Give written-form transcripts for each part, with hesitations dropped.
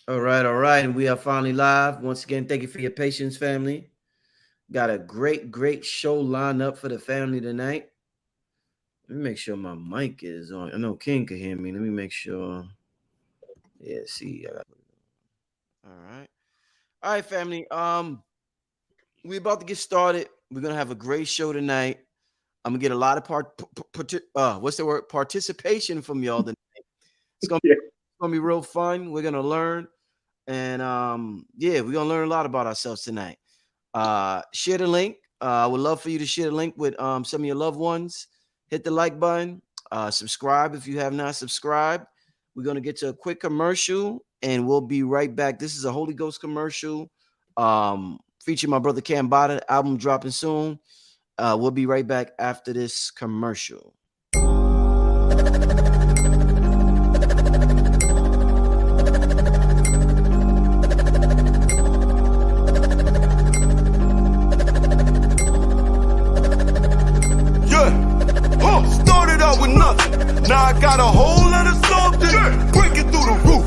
All right. And we are finally live. Once again, thank you for your patience, family. Got a great show lined up for the family tonight. Let me make sure my mic is on. I know King could hear me. Let me make sure. Yeah, see. All right. All right, family. We're about to get started. We're gonna have a great show tonight. I'm gonna get a lot of what's the word? Participation from y'all tonight. It's gonna Yeah. be real fun. We're gonna learn. And yeah, we're gonna learn a lot about ourselves tonight. Share the link. I would love for you to share the link with some of your loved ones. Hit the like button. Subscribe if you have not subscribed. We're gonna get to a quick commercial, and we'll be right back. This is a Holy Ghost commercial, featuring my brother Cam Bada. Album dropping soon. We'll be right back after this commercial. Started out with nothing. Now I got a whole lot of something. Breaking through the roof.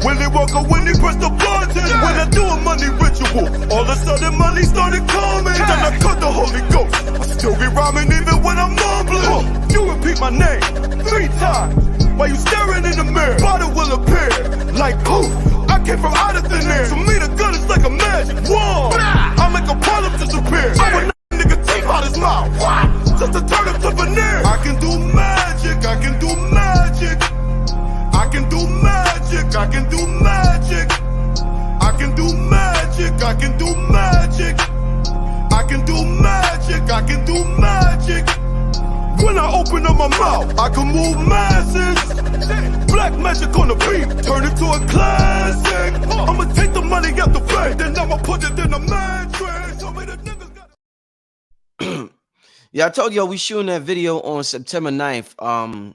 Willie Walker when he pressed the button. When I do a money ritual, all of a sudden money started coming. Then I cut the Holy Ghost. I still be rhyming even when I'm mumbling. You repeat my name 3 times. While you staring in the mirror, bottle will appear like poof. I came from out of thin air. To me the gun is like a magic wand. I make a problem disappear. I would knock a nigga teeth out his mouth. What? Just to turn him to veneer. I can do magic, I can do magic. I can do magic, I can do magic. I can do magic, I can do magic. I can do magic, I can do magic. When I open up my mouth, I can move masses. Black magic on the beat, turn it to a classic. I'ma take the money out the bank, then I'ma put it in a mattress. So many niggas got. Yeah, I told y'all we shooting that video on September 9th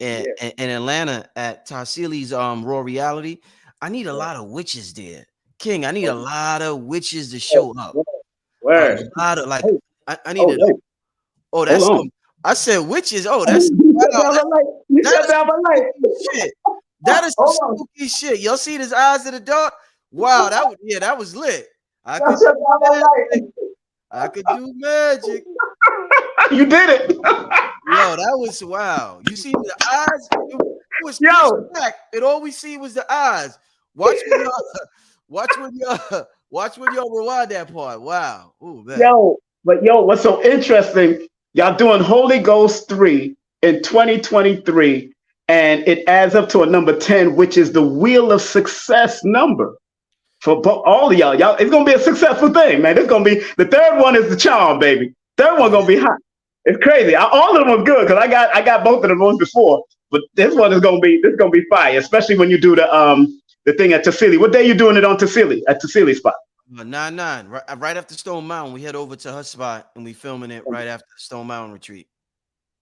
in Atlanta at Tarsili's Raw Reality. I need a lot of witches there. King, I need a lot of witches to show up. A Word. lot of like Oh, I need it. wait. Oh, that's Hold on. I said witches. Oh, that's You shut wow, down the light. You that shut is down the light. spooky shit. That is Hold on. spooky shit. Y'all see his eyes in the dark? Wow, that was lit. I Y'all could shut do down the magic. light. I could do magic. You did it. Yo, that was wow. You see the eyes? It was pitch Yo. black. And all we see was the eyes. Watch when y'all watch when y'all rewind that part. Wow. Ooh, man. Yo, what's so interesting? Y'all doing Holy Ghost 3 in 2023, and it adds up to a number 10, which is the Wheel of Success number for all of y'all. Y'all, it's gonna be a successful thing, man. It's gonna be the third one is the charm, baby. Third one gonna be hot. It's crazy. All of them was good because I got both of them ones before, but this one is gonna be fire, especially when you do the thing at Tassili. What day you doing it on Tassili at Tassili spot? 9-9. Right after Stone Mountain, we head over to her spot and we filming it right after the Stone Mountain retreat.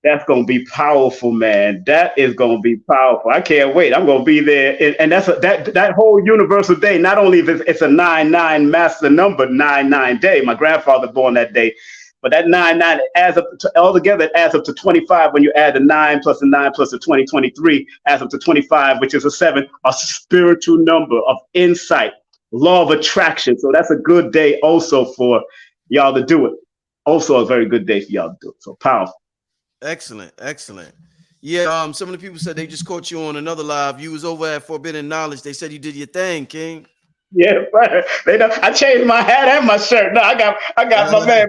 That's gonna be powerful, man. That is gonna be powerful. I can't wait. I'm gonna be there, and that's that whole universal day. Not only if it's a 9-9 master number, 9-9 day. My grandfather born that day, but that 9-9 adds up to altogether. It adds up to 25 when you add the 9 plus the 9 plus the 2023 adds up to 25, which is a 7, a spiritual number of insight, law of attraction. So that's a good day also for y'all to do it. Also a very good day for y'all to do it. So powerful. Excellent. Yeah, some of the people said they just caught you on another live. You was over at Forbidden Knowledge. They said you did your thing, King. Yeah, right. They know I changed my hat and my shirt. No, I got my man.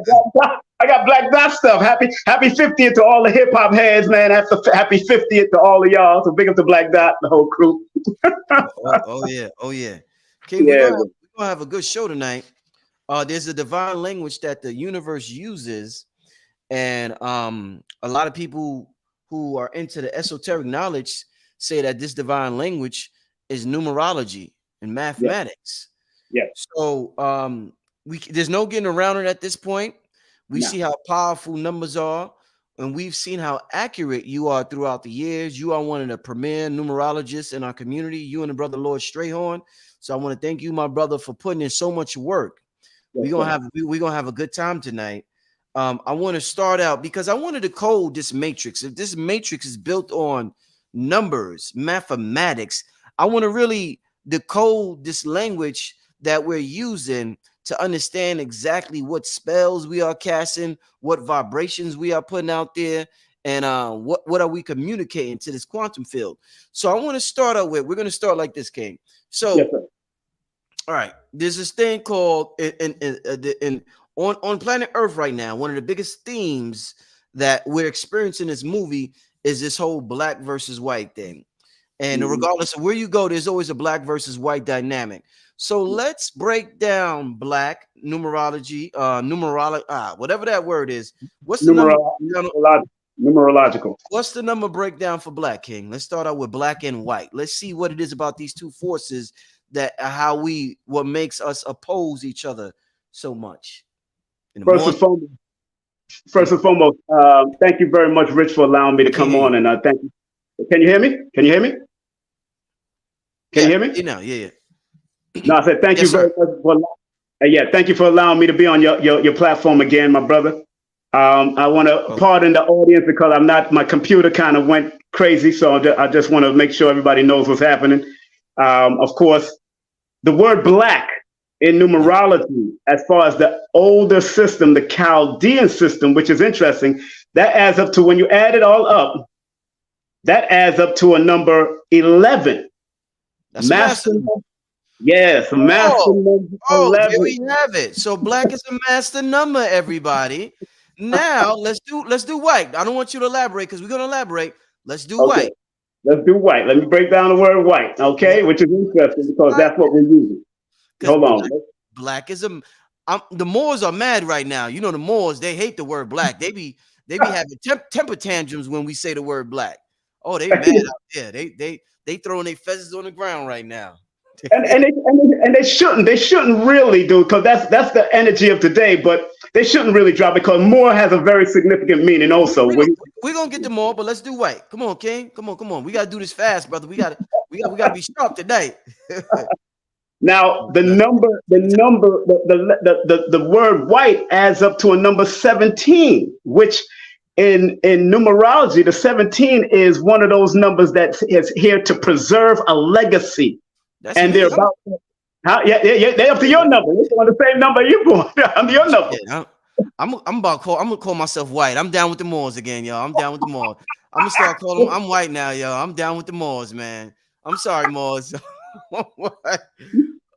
I got Black Dot stuff. Happy 50th to all the hip hop heads, man. Happy 50th to all of y'all. So big up to Black Dot, the whole crew. Oh yeah. King, Yeah, we're gonna have a good show tonight. There's a divine language that the universe uses, and a lot of people who are into the esoteric knowledge say that this divine language is numerology and mathematics. yeah. So there's no getting around it at this point. We see how powerful numbers are, and we've seen how accurate you are throughout the years. You are one of the premier numerologists in our community, you and the brother Lord Strayhorn. So I want to thank you, my brother, for putting in so much work. We're gonna have a good time tonight. I want to start out because I wanted to code this matrix. If this matrix is built on numbers, mathematics, I want to really decode this language that we're using to understand exactly what spells we are casting, what vibrations we are putting out there, and what are we communicating to this quantum field. So I want to start out with, we're going to start like this, King. So, Yes, sir. all right, there's this thing called on planet Earth right now. One of the biggest themes that we're experiencing in this movie is this whole black versus white thing. And regardless of where you go, there's always a black versus white dynamic. So let's break down black numerology, whatever that word is. What's the number? Numerological. What's the number breakdown for black, King? Let's start out with black and white. Let's see what it is about these two forces that what makes us oppose each other so much. First and foremost, thank you very much, Rich, for allowing me to come on, and thank you. Can you hear me? Can you hear me? Can you hear me? You know, yeah. No, I said thank you very much for. Thank you for allowing me to be on your platform again, my brother. I want to pardon the audience because my computer kind of went crazy, so I just want to make sure everybody knows what's happening. Of course, the word black in numerology, as far as the older system, the Chaldean system, which is interesting, that adds up to, when you add it all up, that adds up to a number 11. That's master. Yes, master number 11. Here we have it. So black is a master number, everybody. Now let's do white. I don't want you to elaborate because we're gonna elaborate. Let's do white. Let's do white. Let me break down the word white, okay? Which is interesting because that's what we're using. Hold on. Black is the Moors are mad right now. You know, the Moors, they hate the word black. They be having temper tantrums when we say the word black. Oh, they mad out there. They throwing their feathers on the ground right now. and they shouldn't really do, because that's the energy of today, but they shouldn't really drop it because more has a very significant meaning also. We're gonna get to more, but let's do white. Come on, King. Come on. We gotta do this fast, brother. We gotta be sharp tonight. Now the word white adds up to a number 17, which in numerology, the 17 is one of those numbers that is here to preserve a legacy. And they're about they're up to your number. They're on the same number you're born. I'm your number. Yeah, I'm gonna call myself white. I'm down with the Moors again, y'all. I'm down with the Moors. I'm gonna start calling them. I'm white now, y'all. I'm down with the Moors, man. I'm sorry, Moors.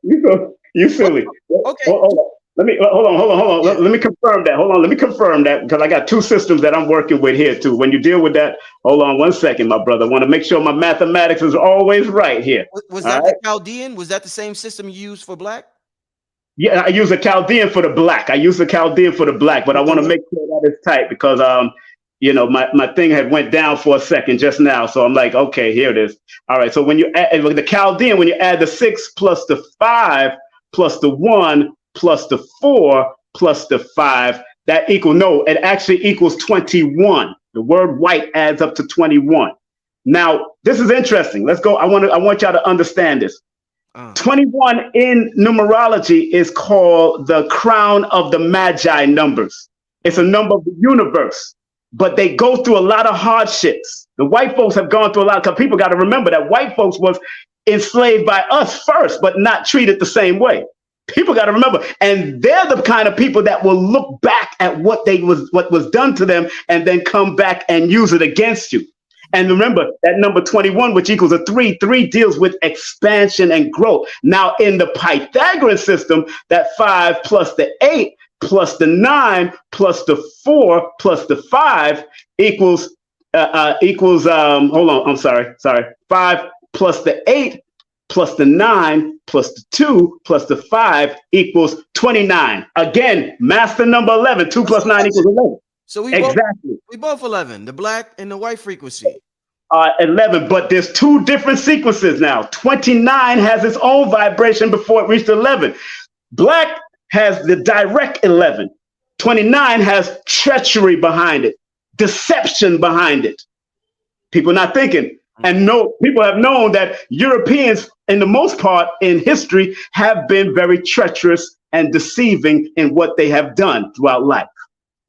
You silly. Okay. Hold on. Hold on. Yeah. Let me confirm that. Hold on. Let me confirm that, because I got two systems that I'm working with here too. When you deal with that, hold on 1 second, my brother. I want to make sure my mathematics is always right here. Was that the Chaldean? Was that the same system you used for black? Yeah, I use a Chaldean for the black. But I want to make sure that it's tight because my thing had went down for a second just now. So I'm like, okay, here it is. All right. So when you add the Chaldean, when you add the 6 plus the 5 plus the 1 plus the 4 plus the 5, it actually equals 21. The word white adds up to 21. Now, this is interesting. Let's go. I want y'all to understand this. 21 in numerology is called the crown of the Magi numbers. It's a number of the universe, but they go through a lot of hardships. The white folks have gone through a lot, because people got to remember that white folks was enslaved by us first, but not treated the same way. People got to remember, and they're the kind of people that will look back at what was done to them and then come back and use it against you. And remember that number 21, which equals a 3 deals with expansion and growth. Now, in the Pythagorean system, that 5 plus the 8 plus the 9 plus the 4 plus the 5 equals 5 plus the 8 plus the 9 plus the 2 plus the 5 equals 29. Again, master number 11. 2 plus 9 equals 11. So we both 11, the black and the white frequency. 11, but there's two different sequences now. 29 has its own vibration before it reached 11. Black has the direct 11. 29 has treachery behind it, deception behind it. People not thinking. And people have known that Europeans, in the most part in history, have been very treacherous and deceiving in what they have done throughout life,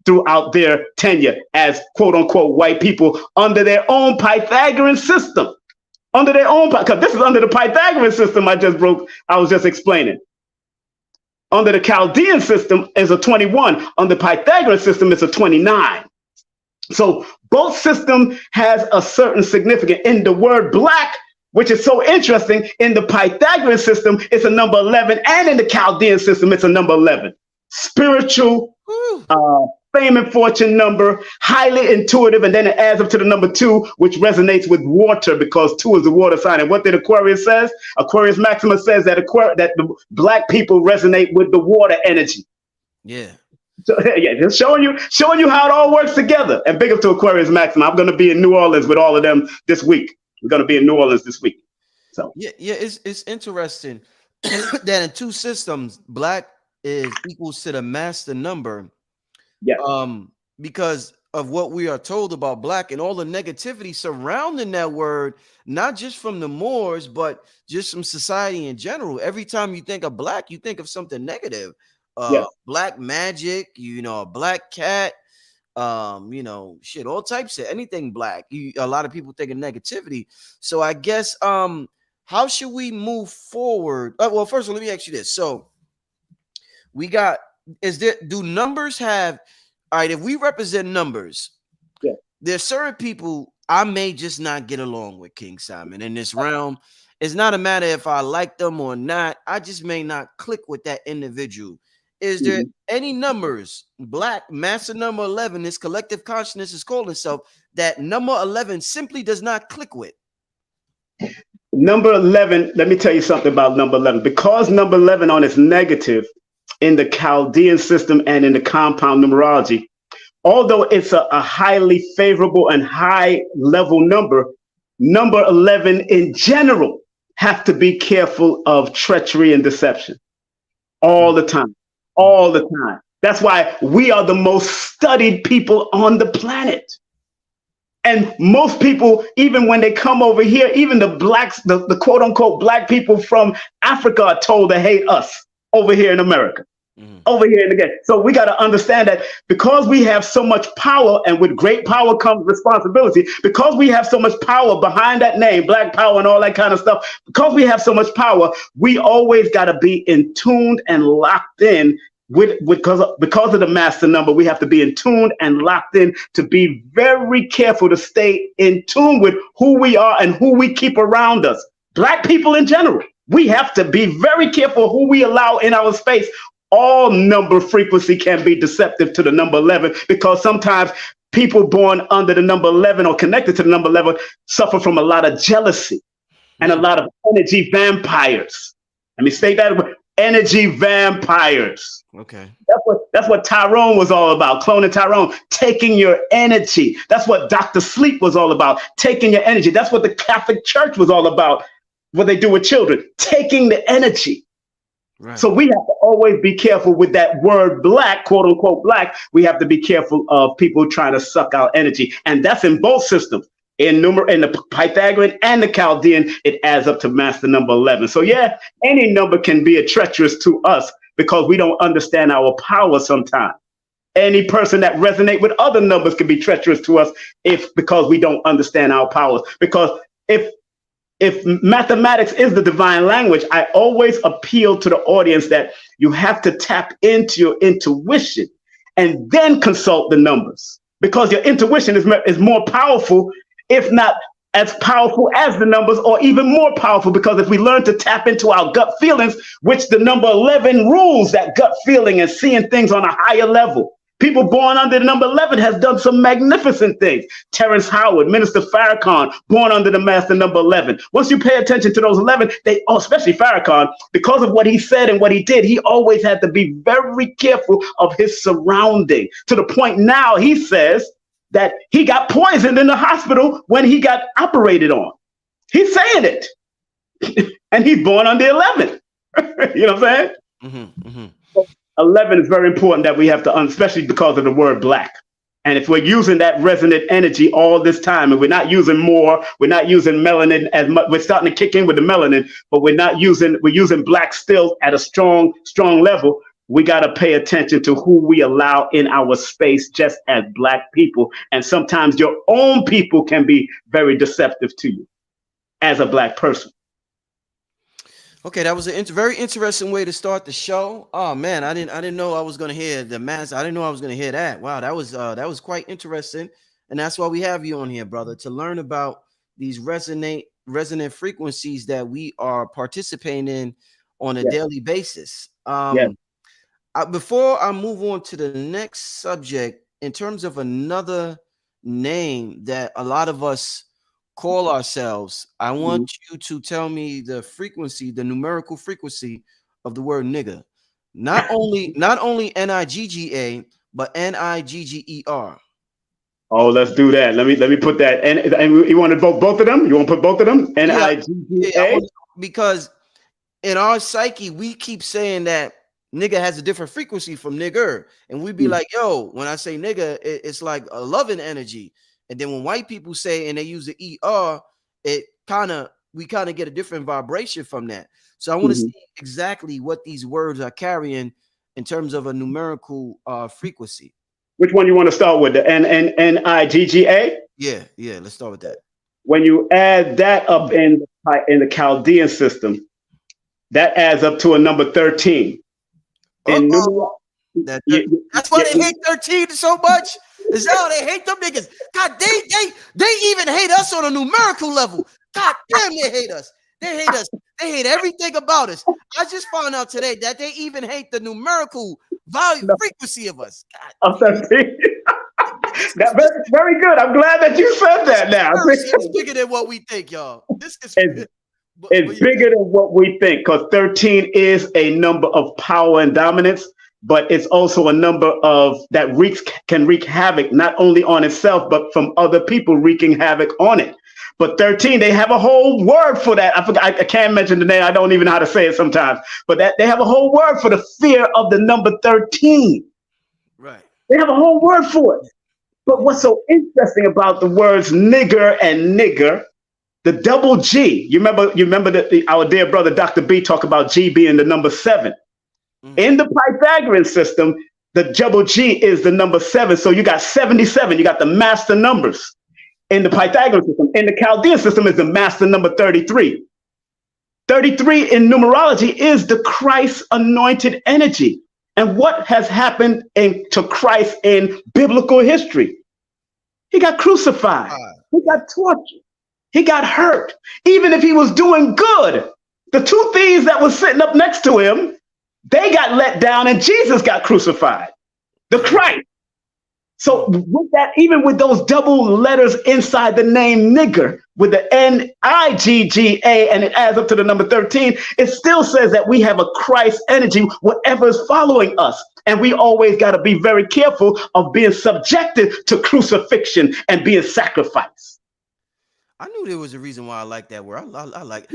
throughout their tenure as quote unquote white people under their own Pythagorean system. under their own, because this is under the Pythagorean system I was just explaining. Under the Chaldean system is a 21. On the Pythagorean system, it's a 29. So both systems has a certain significance. In the word black, which is so interesting, in the Pythagorean system, it's a number 11, and in the Chaldean system, it's a number 11. Spiritual, fame and fortune number, highly intuitive, and then it adds up to the number 2, which resonates with water because 2 is the water sign. And what did Aquarius says? Aquarius Maximus says that that the black people resonate with the water energy. Yeah. So, yeah, just showing you how it all works together. And big up to Aquarius Maximus. I'm going to be in New Orleans with all of them this week. We're going to be in New Orleans this week. So yeah, it's interesting that in 2 systems, black is equals to the master number. Yeah. Because of what we are told about black and all the negativity surrounding that word, not just from the Moors, but just from society in general. Every time you think of black, you think of something negative. Black magic, a black cat, shit, all types of anything black. A lot of people think of negativity. So I guess how should we move forward? Well, first of all, let me ask you this. So do numbers have, all right, if we represent numbers, there's certain people I may just not get along with, King Simon, in this realm. It's not a matter if I like them or not. I just may not click with that individual. Is there any numbers, black, master number 11, this collective consciousness is calling itself, that number 11 simply does not click with? Number 11, let me tell you something about number 11. Because number 11 on its negative in the Chaldean system and in the compound numerology, although it's a highly favorable and high level number 11 in general have to be careful of treachery and deception all the time. All the time. That's why we are the most studied people on the planet. And most people, even when they come over here, even the blacks, the quote unquote black people from Africa are told to hate us over here in America. Over here in the game. So we got to understand that because we have so much power, and with great power comes responsibility, because we have so much power behind that name, black power and all that kind of stuff, because we have so much power, we always got to be in tuned and locked in because of the master number. We have to be in tune and locked in to be very careful to stay in tune with who we are and who we keep around us. Black people in general, we have to be very careful who we allow in our space. All number frequency can be deceptive to the number 11 because sometimes people born under the number 11 or connected to the number 11 suffer from a lot of jealousy and a lot of energy vampires. Let me state that, energy vampires. Okay. That's what Tyrone was all about, cloning Tyrone, taking your energy. That's what Dr. Sleep was all about, taking your energy. That's what the Catholic Church was all about, what they do with children, taking the energy. Right. So we have to always be careful with that word black, quote unquote black. We have to be careful of people trying to suck our energy. And that's in both systems. In the Pythagorean and the Chaldean, it adds up to master number 11. So yeah, any number can be a treacherous to us because we don't understand our power sometimes. Any person that resonate with other numbers can be treacherous to us because we don't understand our powers. Because if mathematics is the divine language, I always appeal to the audience that you have to tap into your intuition and then consult the numbers, because your intuition is more powerful, if not as powerful as the numbers, or even more powerful, because if we learn to tap into our gut feelings, which the number 11 rules that gut feeling and seeing things on a higher level. People born under the number 11 has done some magnificent things. Terrence Howard, Minister Farrakhan, born under the master number 11. Once you pay attention to those 11, especially Farrakhan, because of what he said and what he did, he always had to be very careful of his surrounding, to the point now he says that he got poisoned in the hospital when he got operated on. He's saying it. And he's born under 11. You know what I'm saying? Mm-hmm, mm-hmm. 11 is very important that we have to, especially because of the word black. And if we're using that resonant energy all this time, and we're not using more, we're not using melanin as much, we're starting to kick in with the melanin, but we're using black still at a strong level. We got to pay attention to who we allow in our space just as black people. And sometimes your own people can be very deceptive to you. as a black person. Okay, that was a very interesting way to start the show. Oh man, I didn't know I was gonna hear the mass. I didn't know I was gonna hear that. Wow, that was quite interesting, and that's why we have you on here, brother, to learn about these resonant frequencies that we are participating in on a Yes. daily basis. Yes. Before I move on to the next subject, in terms of another name that a lot of us call ourselves, I want you to tell me the frequency, the numerical frequency of the word nigga. Not only Nigga, but Nigger. Oh, let's do that. Let me put that. And you want to vote both of them? You want to put both of them? Nigga. Because in our psyche, we keep saying that nigga has a different frequency from nigger, and we be like, yo, when I say nigga, it's like a loving energy. And then when white people say and they use the ER, we kind of get a different vibration from that. So I want to see exactly what these words are carrying in terms of a numerical frequency. Which one you want to start with? The Nigga? Yeah, let's start with that. When you add that up in the Chaldean system, that adds up to a number 13. And that's why they hate 13 so much. Is that how they hate them niggas? God, they even hate us on a numerical level. God damn, they hate us. They hate us. They hate everything about us. I just found out today that they even hate the numerical frequency of us. God, 13. That's very good. I'm glad that you said that now. It's bigger than what we think, y'all. This is it's bigger than what we think, because 13 is a number of power and dominance, but it's also a number of that can wreak havoc, not only on itself, but from other people wreaking havoc on it. But 13, they have a whole word for that. I can't mention the name. I don't even know how to say it sometimes. But they have a whole word for the fear of the number 13. Right. They have a whole word for it. But what's so interesting about the words nigger and nigger, the double G, you remember that our dear brother Dr. B talked about G being the number 7. In the Pythagorean system, the double G is the number 7. So you got 77. You got the master numbers in the Pythagorean system. In the Chaldean system is the master number 33. 33 in numerology is the Christ anointed energy. And what has happened to Christ in biblical history? He got crucified. He got tortured. He got hurt. Even if he was doing good, the two thieves that were sitting up next to him, they got let down and Jesus got crucified. The Christ. So with that, even with those double letters inside the name nigger, with the Nigga, and it adds up to the number 13, it still says that we have a Christ energy, whatever is following us. And we always got to be very careful of being subjected to crucifixion and being sacrificed. I knew there was a reason why I like that word. I like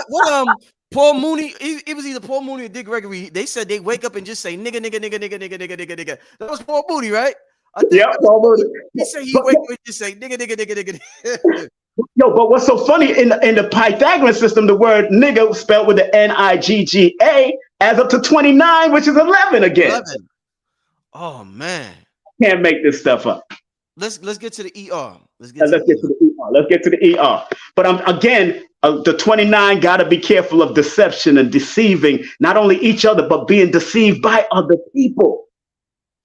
what Paul Mooney, it was either Paul Mooney or Dick Gregory. They said they wake up and just say nigga. That was Paul Mooney, right? Yeah, Paul Mooney. He said he wake up and just say nigga. Yo, but what's so funny in the Pythagorean system, the word nigga spelled with the Nigga adds up to 29, which is 11 again. 11. Oh man, can't make this stuff up. Let's get to the ER. Let's get to the ER. But again, the 29 got to be careful of deception and deceiving not only each other, but being deceived by other people.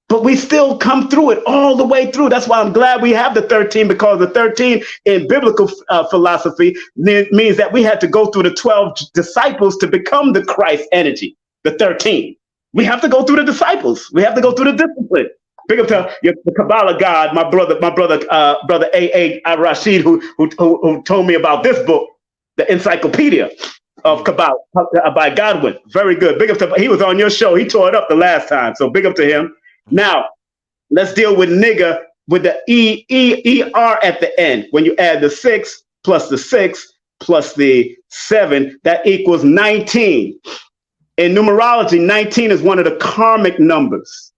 But we still come through it all the way through. That's why I'm glad we have the 13, because the 13 in biblical philosophy means that we had to go through the 12 disciples to become the Christ energy, the 13. We have to go through the disciples. We have to go through the discipline. Big up to the Kabbalah God, my brother A.A. Rashid, who told me about this book, the Encyclopedia of Kabbalah by Godwin. Very good. Big up to, he was on your show. He tore it up the last time. So big up to him. Now, let's deal with nigga with the E-R at the end. When you add the 6 plus the 6 plus the 7, that equals 19. In numerology, 19 is one of the karmic numbers.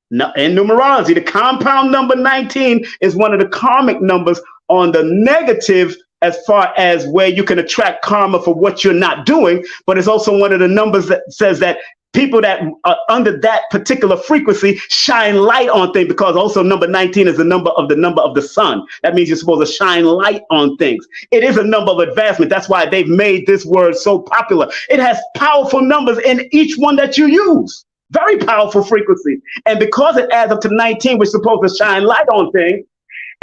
Now, in numerology, the compound number 19 is one of the karmic numbers on the negative as far as where you can attract karma for what you're not doing, but it's also one of the numbers that says that people that are under that particular frequency shine light on things, because also number 19 is the number of the sun. That means you're supposed to shine light on things. It is a number of advancement. That's why they've made this word so popular. It has powerful numbers in each one that you use. Very powerful frequency. And because it adds up to 19, we're supposed to shine light on things.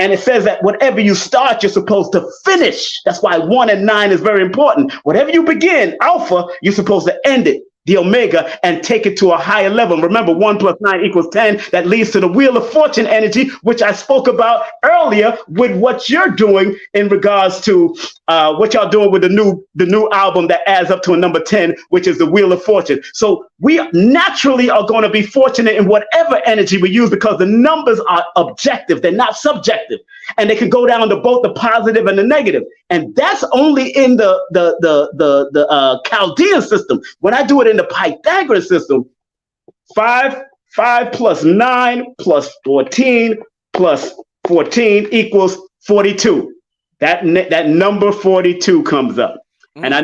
And it says that whatever you start, you're supposed to finish. That's why 1 and 9 is very important. Whatever you begin, alpha, you're supposed to end it, the omega, and take it to a higher level. Remember, 1 plus 9 equals 10. That leads to the wheel of fortune energy, which I spoke about earlier with what you're doing in regards to what y'all doing with the new album that adds up to a number 10, which is the wheel of fortune. So we naturally are going to be fortunate in whatever energy we use, because the numbers are objective. They're not subjective. And they can go down to both the positive and the negative. And that's only in the Chaldean system. When I do it in the Pythagorean system, 5 plus 9 plus 14 plus 14 equals 42. That number 42 comes up. And I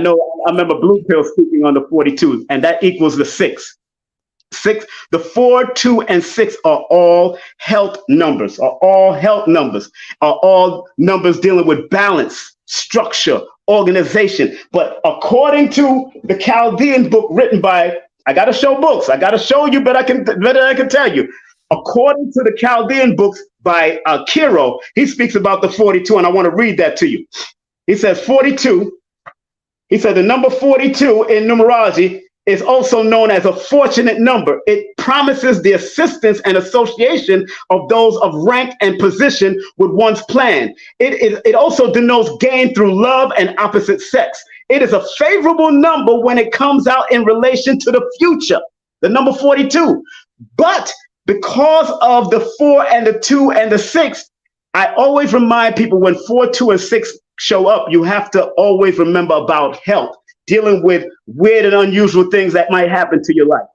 remember Blue Pill speaking on the 42, and that equals the 6. 6, the 4, 2, and 6 are all health numbers, are all numbers dealing with balance, structure, organization. But according to the Chaldean book written by, I got to show books, I got to show you, but I can tell you. According to the Chaldean books by Kiro, he speaks about the 42, and I want to read that to you. He says 42. He said the number 42 in numerology is also known as a fortunate number. It promises the assistance and association of those of rank and position with one's plan. It also denotes gain through love and opposite sex. It is a favorable number when it comes out in relation to the future, the number 42. But because of the 4 and the 2 and the 6, I always remind people when 4, 2, and 6 show up, you have to always remember about health, dealing with weird and unusual things that might happen to your life,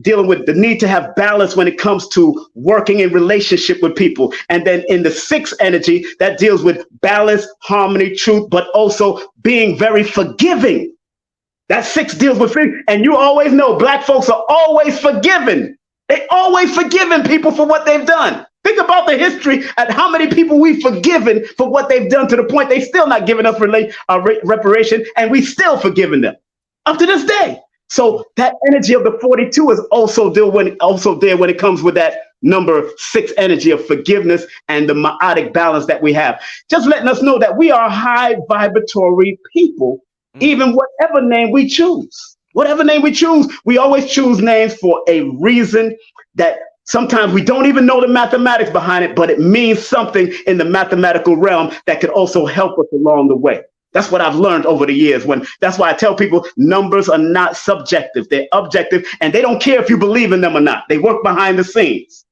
dealing with the need to have balance when it comes to working in relationship with people. And then in the 6 energy, that deals with balance, harmony, truth, but also being very forgiving. That 6 deals with things. And you always know Black folks are always forgiven. They always forgiving people for what they've done. Think about the history and how many people we've forgiven for what they've done, to the point they still not giving us reparation, and we still forgiving them up to this day. So that energy of the 42 is also there when it comes with that number 6 energy of forgiveness and the meiotic balance that we have. Just letting us know that we are high vibratory people, even whatever name we choose. Whatever name we choose, we always choose names for a reason that sometimes we don't even know the mathematics behind it, but it means something in the mathematical realm that could also help us along the way. That's what I've learned over the years. That's why I tell people numbers are not subjective. They're objective, and they don't care if you believe in them or not. They work behind the scenes.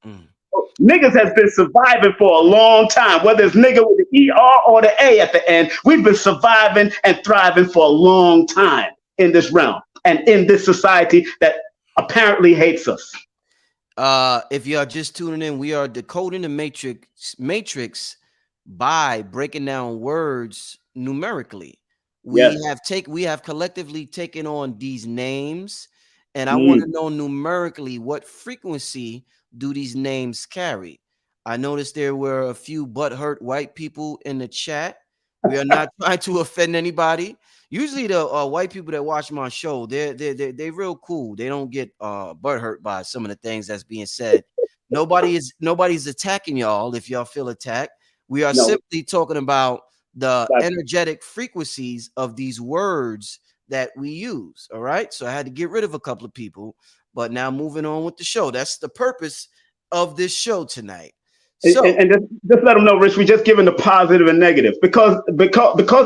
Niggas has been surviving for a long time, whether it's nigga with the ER or the A at the end. We've been surviving and thriving for a long time in this realm and in this society that apparently hates us. If you are just tuning in, we are decoding the matrix by breaking down words numerically. We have collectively taken on these names, and I want to know numerically what frequency do these names carry. I noticed there were a few butthurt white people in the chat. We are not trying to offend anybody. Usually the white people that watch my show, they're real cool. They don't get butthurt by some of the things that's being said. Nobody's attacking y'all if y'all feel attacked. We are simply talking about the energetic frequencies of these words that we use. All right. So I had to get rid of a couple of people, but now moving on with the show. That's the purpose of this show tonight. So, and just let them know, Rich, we just giving the positive and negative, because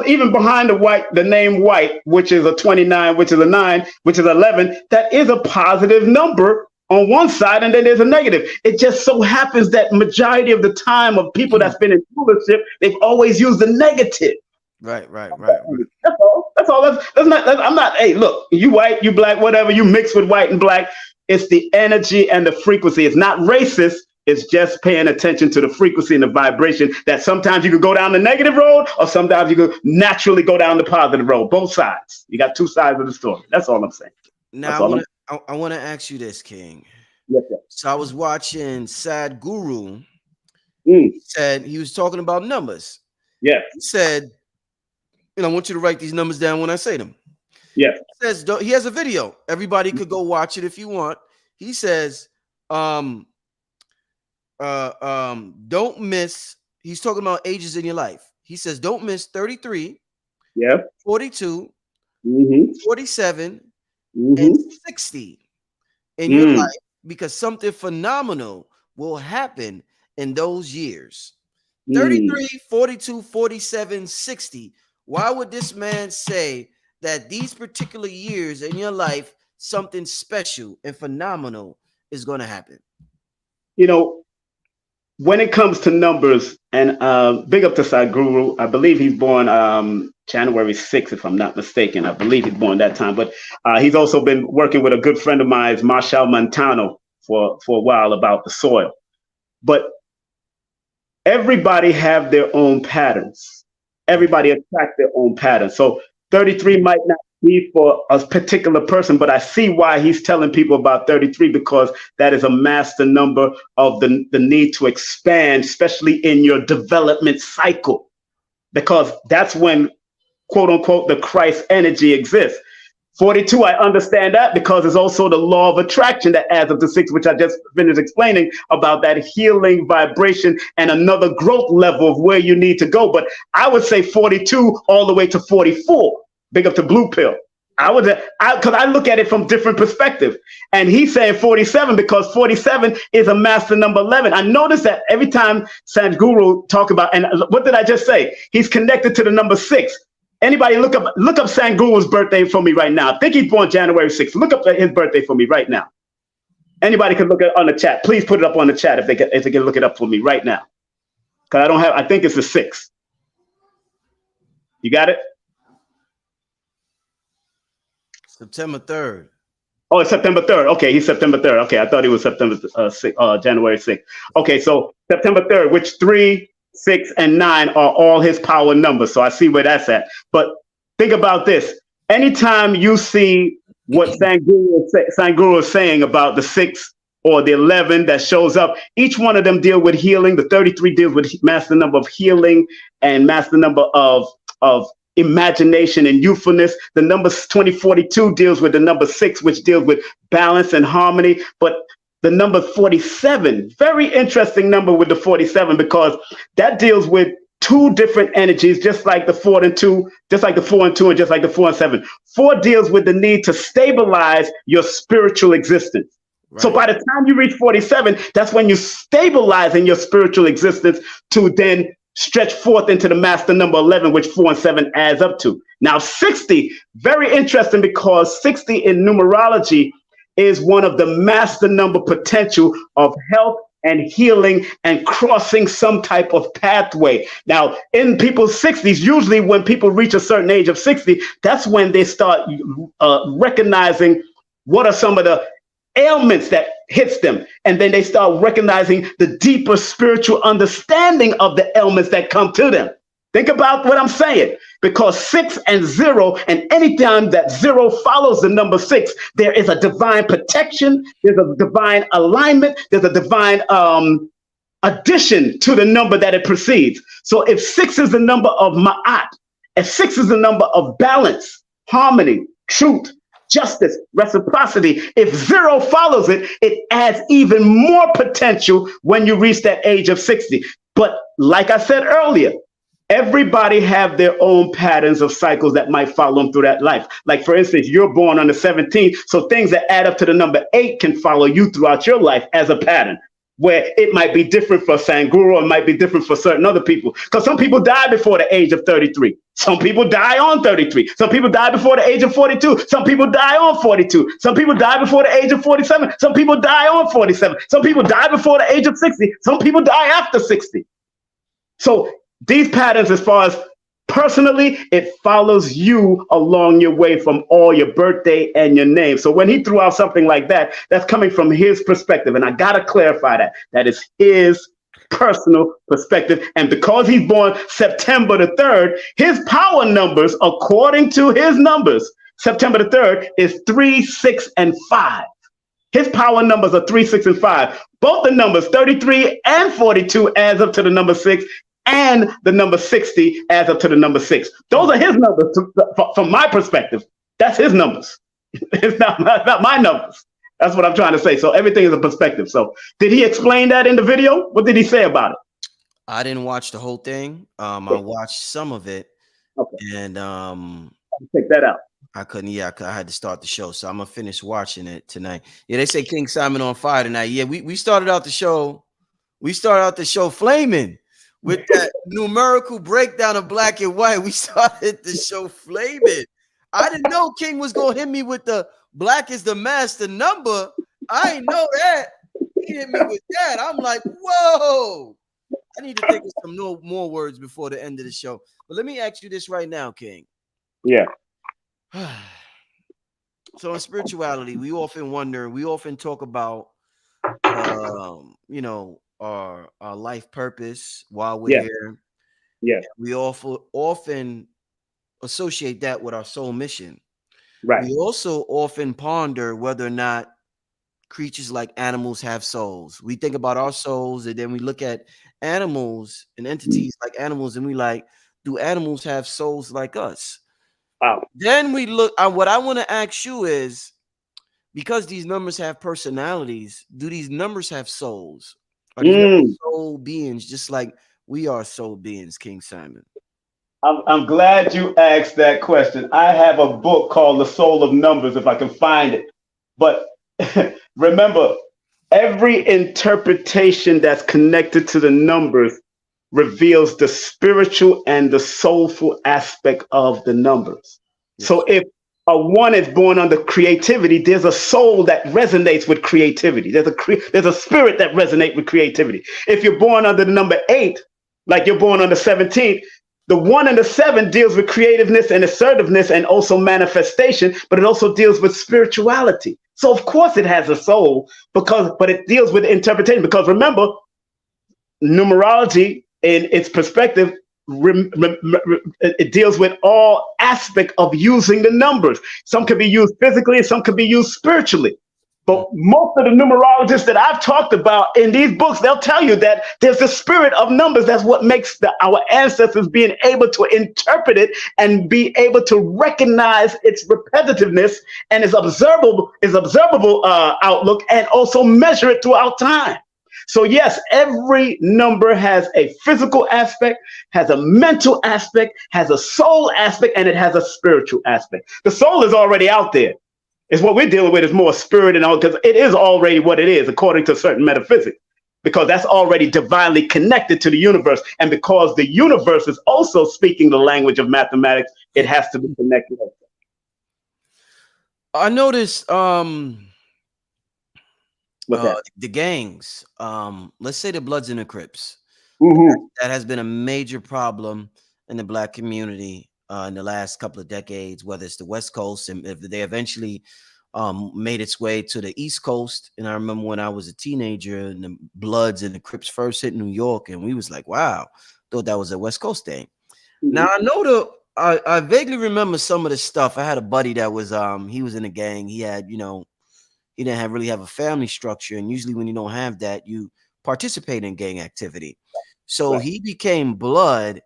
even behind the name white, which is a 29, which is a 9, which is 11, that is a positive number on one side, and then there's a negative. It just so happens that majority of the time of people that's been in rulership, they've always used the negative. Right. That's all. I'm not. Hey, look, you white, you black, whatever. You mix with white and black. It's the energy and the frequency. It's not racist. It's just paying attention to the frequency and the vibration, that sometimes you could go down the negative road, or sometimes you could naturally go down the positive road. Both sides. You got two sides of the story. That's all I'm saying. Now That's all I'm. I want to ask you this, King. Yes, sir. So I was watching Sad Guru. Mm, He said he was talking about numbers. yes, He said, I want you to write these numbers down when I say them. yes, He says he has a video. Everybody could go watch it if you want. He says, don't miss. He's talking about ages in your life. He says, don't miss 33, yes. 42, Mm-hmm. 47, and Mm-hmm. 60 in your Mm, life because something phenomenal will happen in those years. mm. 33, 42, 47, 60. Why would this man say that these particular years in your life, something special and phenomenal is going to happen? You know, when it comes to numbers, and big up to Sadhguru, I believe he's born January 6th, if I'm not mistaken. I believe he's born that time. But he's also been working with a good friend of mine, Marshall Montano, for a while about the soil. But everybody have their own patterns. Everybody attract their own patterns. So 33 might not be for a particular person, but I see why he's telling people about 33 because that is a master number of the need to expand, especially in your development cycle, because that's when, quote unquote, the Christ energy exists. 42, I understand that because it's also the law of attraction that adds up to 6, which I just finished explaining about that healing vibration and another growth level of where you need to go. But I would say 42 all the way to 44. Big up to Blue Pill. Because I look at it from different perspectives. And he's saying 47 because 47 is a master number 11. I noticed that every time Sadhguru talk about, and what did I just say? He's connected to the number 6. Anybody look up Sadhguru's birthday for me right now. I think he's born January 6th. Look up his birthday for me right now. Anybody can look at it on the chat. Please put it up on the chat if they can look it up for me right now. Because I think it's the 6th. You got it? September 3rd. Oh, it's September 3rd. Okay, he's September 3rd. Okay, I thought he was January 6th. Okay, so September 3rd, which 3, 6, and 9 are all his power numbers. So I see where that's at. But think about this. Anytime you see what Sadhguru is saying about the 6 or the 11 that shows up, each one of them deal with healing. The 33 deals with master number of healing and master number of imagination and youthfulness. The number 2042 deals with the number 6, which deals with balance and harmony. But the number 47, very interesting number with the 47, because that deals with 2 different energies, just like the 4 and 2, just like the 4 and 2, and just like the 4 and 7. 4 deals with the need to stabilize your spiritual existence. Right. So by the time you reach 47, that's when you stabilize in your spiritual existence to then stretch forth into the master number 11, which 4 and 7 adds up to. Now 60, very interesting, because 60 in numerology is one of the master number potential of health and healing and crossing some type of pathway. Now, in people's 60s, usually when people reach a certain age of 60, that's when they start recognizing what are some of the ailments that hits them. And then they start recognizing the deeper spiritual understanding of the ailments that come to them. Think about what I'm saying, because 6 and 0, and anytime that 0 follows the number 6, there is a divine protection, there's a divine alignment, there's a divine addition to the number that it precedes. So if 6 is the number of Ma'at, if 6 is the number of balance, harmony, truth, justice, reciprocity, if 0 follows it, it adds even more potential when you reach that age of 60. But like I said earlier, everybody have their own patterns of cycles that might follow them through that life. Like, for instance, you're born on the 17th, so things that add up to the number 8 can follow you throughout your life as a pattern, where it might be different for Sadhguru, it might be different for certain other people. Because some people die before the age of 33. Some people die on 33. Some people die before the age of 42. Some people die on 42. Some people die before the age of 47. Some people die on 47. Some people die before the age of 60. Some people die after 60. So these patterns, as far as personally, it follows you along your way from all your birthday and your name. So when he threw out something like that, that's coming from his perspective. And I got to clarify that. That is his personal perspective. And because he's born September the 3rd, his power numbers, according to his numbers, September the 3rd is 3, 6, and 5. His power numbers are 3, 6, and 5. Both the numbers 33 and 42 adds up to the number 6, and the number 60 adds up to the number 6. Those are his numbers from my perspective. That's his numbers. It's not my numbers. That's what I'm trying to say. So everything is a perspective. So did he explain that in the video? What did he say about it? I didn't watch the whole thing. I watched some of it, and check that out. I couldn't. Yeah, I had to start the show, so I'm gonna finish watching it tonight. Yeah, they say King Simon on fire tonight. Yeah, we started out the show. We started out the show flaming with that numerical breakdown of black and white. We started the show flaming. I didn't know King was gonna hit me with the black is the master number. I didn't know that. He hit me with that. I'm like, whoa. I need to think of some more words before the end of the show. But let me ask you this right now, King. Yeah. So in spirituality, we often talk about, our life purpose while we're here. Yeah. We often associate that with our soul mission. Right. We also often ponder whether or not creatures like animals have souls. We think about our souls, and then we look at animals and entities like animals, and we like, do animals have souls like us? Wow. Then we look. What I want to ask you is, because these numbers have personalities, do these numbers have souls? Are these numbers soul beings, just like we are soul beings, King Simon? I'm glad you asked that question. I have a book called The Soul of Numbers, if I can find it. But remember, every interpretation that's connected to the numbers reveals the spiritual and the soulful aspect of the numbers. Yes. So if a 1 is born under creativity, there's a soul that resonates with creativity. There's a spirit that resonates with creativity. If you're born under the number 8, like you're born on the 17th, the 1 and the 7 deals with creativeness and assertiveness and also manifestation, but it also deals with spirituality. So of course it has a soul, but it deals with interpretation. Because remember, numerology in its perspective, it deals with all aspect of using the numbers. Some can be used physically, and some can be used spiritually. But most of the numerologists that I've talked about in these books, they'll tell you that there's the spirit of numbers. That's what makes our ancestors being able to interpret it and be able to recognize its repetitiveness and its observable outlook, and also measure it throughout time. So yes, every number has a physical aspect, has a mental aspect, has a soul aspect, and it has a spiritual aspect. The soul is already out there. It's what we're dealing with is more spirit and all, because it is already what it is according to certain metaphysics, because that's already divinely connected to the universe. And because the universe is also speaking the language of mathematics, it has to be connected. I noticed the gangs, let's say the Bloods and the Crips, that has been a major problem in the black community in the last couple of decades, whether it's the West Coast, and if they eventually made its way to the East Coast. And I remember when I was a teenager and the Bloods and the Crips first hit New York, and we was like, wow, thought that was a West Coast thing. Now I know I vaguely remember some of the stuff. I had a buddy that was he was in a gang. He had, he didn't really have a family structure, and usually when you don't have that, you participate in gang activity. So he became Blood.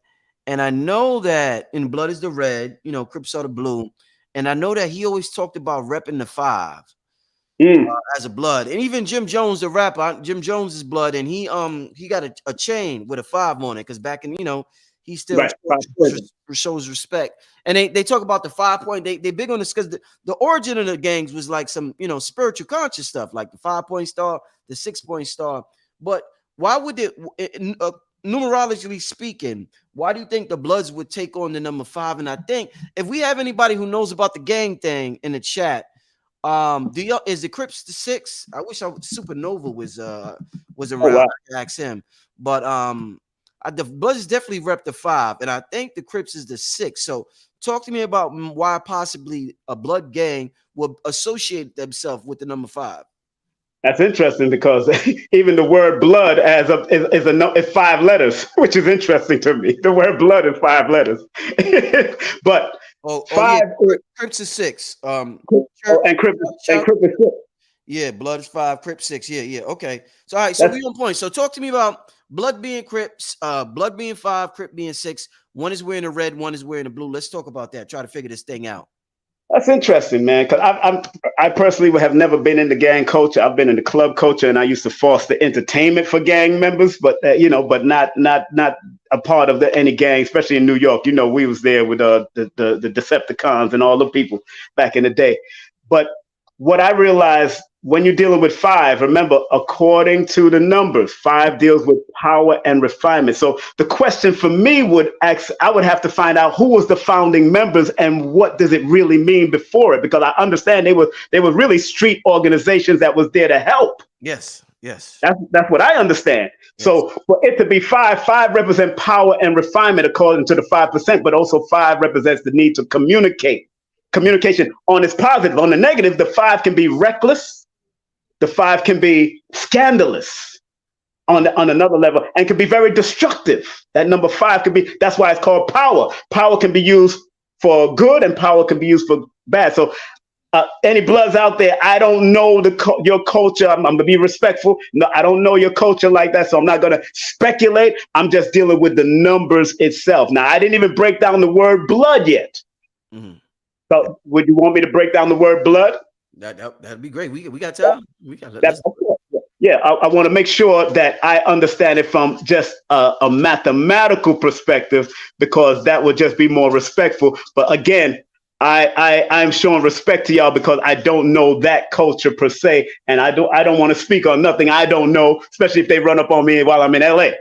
And I know that in Blood is the red, Crips are the blue. And I know that he always talked about repping the 5 as a Blood. And even Jim Jones, the rapper, Jim Jones is Blood, and he got a chain with a 5 on it, because back in, he still shows respect. And they talk about the 5 point. They big on this because the origin of the gangs was like some spiritual conscious stuff, like the 5-point star, the 6-point star. But why would numerologically speaking, why do you think the Bloods would take on the number 5? And I think if we have anybody who knows about the gang thing in the chat, is the Crips the 6? I wish Supernova was around. Wow. To ask him, but the Bloods definitely rep the 5, and I think the Crips is the 6. So talk to me about why possibly a Blood gang will associate themselves with the number 5. That's interesting, because even the word blood is 5 letters, which is interesting to me. The word blood is 5 letters. But Oh yeah, Five is Crips is 6. oh, and Crip is six. Yeah, blood is 5, Crip 6. Yeah. Okay. So all right, so That's we on point. So talk to me about blood being Crips, blood being 5, Crip being 6. One is wearing the red, one is wearing the blue. Let's talk about that. Try to figure this thing out. That's interesting, man. Because I personally have never been in the gang culture. I've been in the club culture, and I used to foster entertainment for gang members, but but not a part of any gang, especially in New York. You know, we was there with the Decepticons and all the people back in the day. But what I realized when you're dealing with five, remember, according to the numbers, five deals with power and refinement. So the question for me I would have to find out who was the founding members and what does it really mean before it? Because I understand they were really street organizations that was there to help. Yes. That's what I understand. Yes. So for it to be five represent power and refinement according to the 5%, but also five represents the need to communicate. Communication on its positive. On the negative, the five can be reckless. The five can be scandalous on another level and can be very destructive. That number five can be, that's why it's called power. Power can be used for good and power can be used for bad. So any bloods out there, I don't know your culture. I'm going to be respectful. No, I don't know your culture like that, so I'm not going to speculate. I'm just dealing with the numbers itself. Now, I didn't even break down the word blood yet. Mm-hmm. So would you want me to break down the word blood? That'd be great. We got time. Yeah, I want to make sure that I understand it from just a mathematical perspective, because that would just be more respectful. But again, I'm showing respect to y'all because I don't know that culture per se, and I don't want to speak on nothing I don't know, especially if they run up on me while I'm in LA.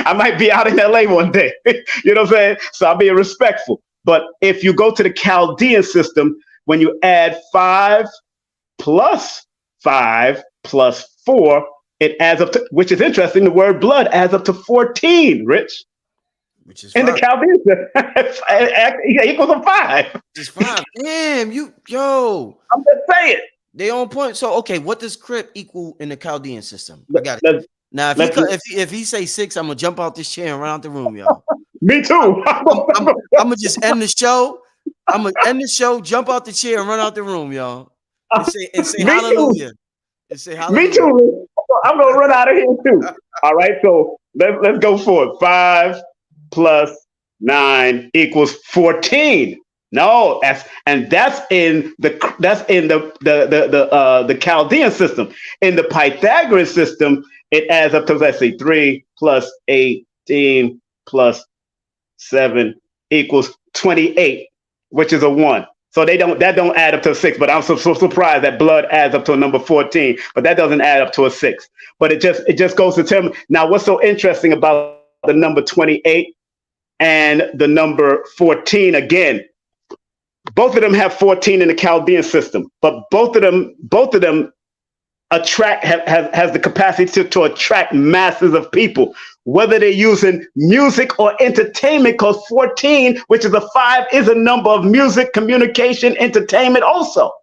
I might be out in LA one day. You know what I'm saying? So I'll be respectful. But if you go to the Chaldean system, when you add 5 plus 5 plus 4, it adds up to, which is interesting, the word blood adds up to 14, Rich. Which is in the Chaldean system. It equals a 5. It's 5. Damn, I'm just saying. They on point. So, okay, what does Crip equal in the Chaldean system? I got it. Now, if he say 6, I'm going to jump out this chair and run out the room, y'all. Me too. I'm going to just end the show. I'm going to end the show, jump out the chair and run out the room, y'all. And say hallelujah. And say hallelujah. Me too. I'm going to run out of here too. All right, so let's go for it. 5 plus 9 equals 14. No, that's in the Chaldean system. In the Pythagorean system, it adds up to, let's see, 3 plus 18 plus 7 equals 28, which is a 1. So that don't add up to a 6. But I'm so surprised that blood adds up to a number 14, but that doesn't add up to a 6. But it just goes to tell me. Now, what's so interesting about the number 28 and the number 14? Again, both of them have 14 in the Chaldean system, but both of them has the capacity to attract masses of people, whether they're using music or entertainment, because 14, which is a 5, is a number of music, communication, entertainment also.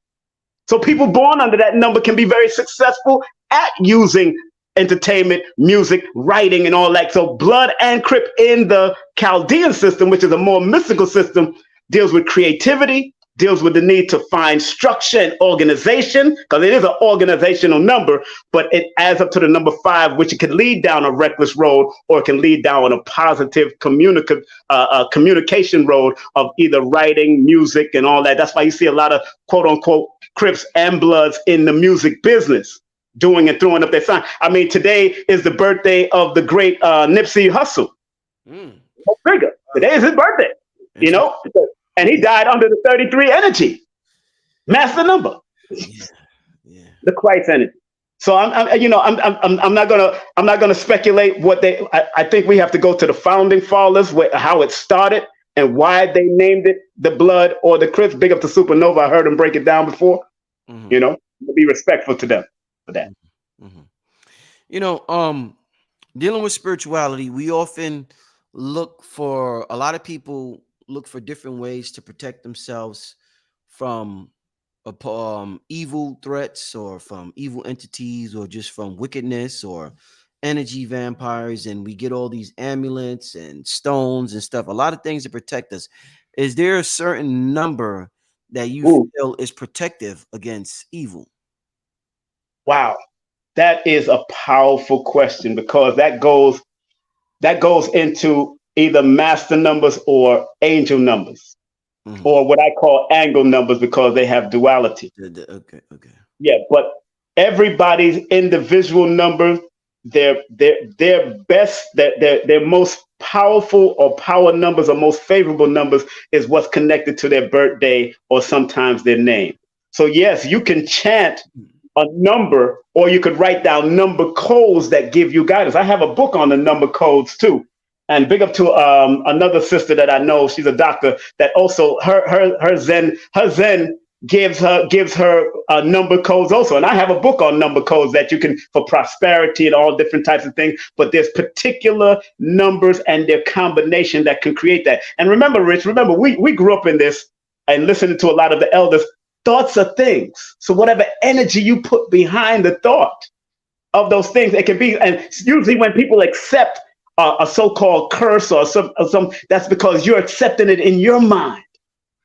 So people born under that number can be very successful at using entertainment, music, writing, and all that. So blood and Crip in the Chaldean system, which is a more mystical system, deals with creativity, deals with the need to find structure and organization, because it is an organizational number, but it adds up to the number 5, which it can lead down a reckless road or it can lead down a positive communication road of either writing, music, and all that. That's why you see a lot of quote unquote Crips and Bloods in the music business doing and throwing up their sign. I mean, today is the birthday of the great Nipsey Hussle. Figure. Today is his birthday, you know, and he died under the 33 energy, master number, the Christ energy. So I'm not gonna speculate what they. I think we have to go to the founding fathers, how it started and why they named it the Blood or the Crips. Big up to Supernova. I heard him break it down before. You know, be respectful to them for that. You know, dealing with spirituality, we often a lot of people look for different ways to protect themselves from evil threats or from evil entities or just from wickedness or energy vampires, and we get all these amulets and stones and stuff, a lot of things to protect us. Is there a certain number that you Ooh, feel is protective against evil? wow. That is a powerful question because that goes into either master numbers or angel numbers, Mhm. or what I call angle numbers because they have duality. Okay, okay. Yeah, but everybody's individual number, their best, their most powerful or power numbers or most favorable numbers is what's connected to their birthday or sometimes their name. So yes, you can chant a number, or you could write down number codes that give you guidance. I have a book on the number codes too. And big up to another sister that I know. She's a doctor that also her Zen gives her number codes also. And I have a book on number codes that you can for prosperity and all different types of things. But there's particular numbers and their combination that can create that. And remember, Rich, remember we grew up in this and listening to a lot of the elders. Thoughts are things. So whatever energy you put behind the thought of those things, it can be. And usually when people accept a so-called curse or some, that's because you're accepting it in your mind.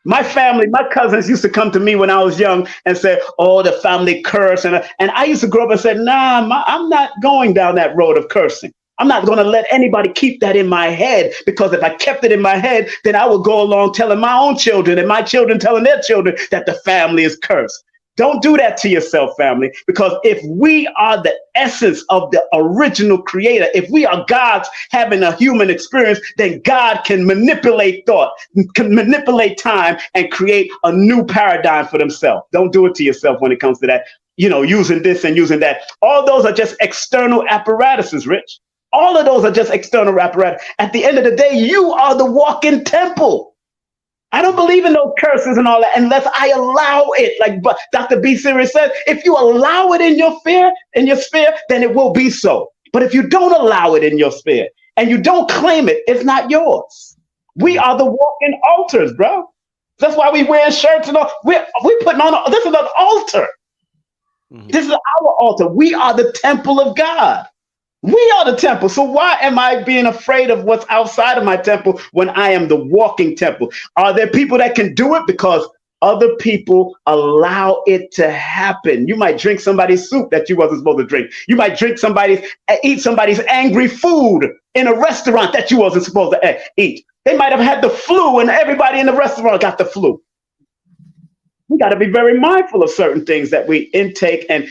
My family, my cousins used to come to me when I was young and say, "Oh, the family curse," and I used to grow up and say, "Nah, I'm not going down that road of cursing. I'm not going to let anybody keep that in my head because if I kept it in my head, then I would go along telling my own children and my children telling their children that the family is cursed." Don't do that to yourself, family, because if we are the essence of the original creator, if we are God's having a human experience, then God can manipulate thought, can manipulate time, and create a new paradigm for themselves. Don't do it to yourself when it comes to that, using this and using that. All those are just external apparatuses, Rich. All of those are just external apparatus. At the end of the day, you are the walking temple. I don't believe in those curses and all that unless I allow it. Like Dr. B. Series says, if you allow it in your sphere, then it will be so. But if you don't allow it in your sphere and you don't claim it, it's not yours. We are the walking altars, bro. That's why we wear shirts and all. We're putting on, this is an altar. Mhm. This is our altar. We are the temple of God. We are the temple. So why am I being afraid of what's outside of my temple when I am the walking temple? Are there people that can do it? Because other people allow it to happen. You might drink somebody's soup that you wasn't supposed to drink. You might eat somebody's angry food in a restaurant that you wasn't supposed to eat. They might have had the flu and everybody in the restaurant got the flu. We got to be very mindful of certain things that we intake. And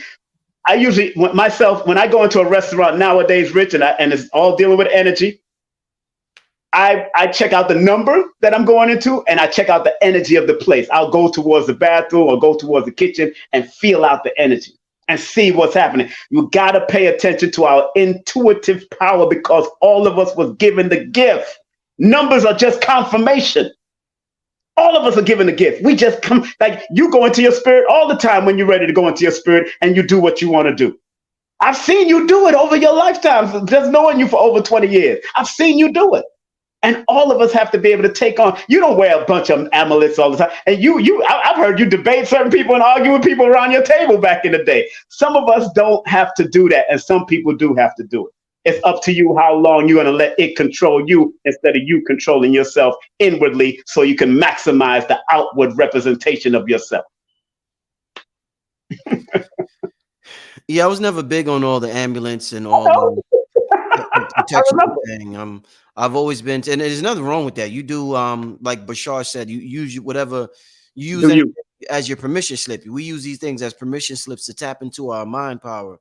I usually when I go into a restaurant nowadays, Rich, and it's all dealing with energy, I check out the number that I'm going into and I check out the energy of the place. I'll go towards the bathroom or go towards the kitchen and feel out the energy and see what's happening. You got to pay attention to our intuitive power because all of us was given the gift. Numbers are just confirmation. All of us are given a gift. We just come, like you go into your spirit all the time when you're ready to go into your spirit and you do what you want to do. I've seen you do it over your lifetime, just knowing you for over 20 years. I've seen you do it. And all of us have to be able to take on. You don't wear a bunch of amulets all the time. And I've heard you debate certain people and argue with people around your table back in the day. Some of us don't have to do that, and some people do have to do it. It's up to you how long you're going to let it control you instead of you controlling yourself inwardly so you can maximize the outward representation of yourself. Yeah, I was never big on all the ambulance and all the protection thing. I've always been, and there's nothing wrong with that. You do, like Bashar said, you use whatever you use as your permission slip. We use these things as permission slips to tap into our mind power.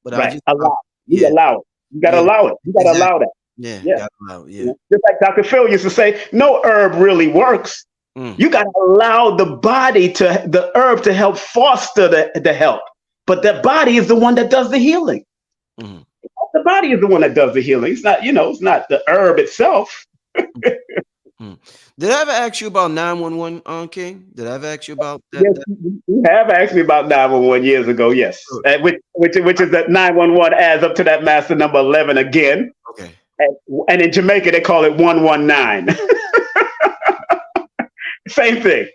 But right, allow it. You gotta allow it. You gotta exactly. allow that. Yeah, gotta allow it. Yeah. Just like Dr. Phil used to say, no herb really works. You gotta allow the herb to help foster the help. But the body is the one that does the healing. Mm-hmm. The body is the one that does the healing. It's not, it's not the herb itself. Did I ever ask you about 911, King? Did I ever ask you about that? Yes, you have asked me about 911 years ago, yes. Which is that 911 adds up to that master number 11 again. Okay. And in Jamaica, they call it 119. Same thing.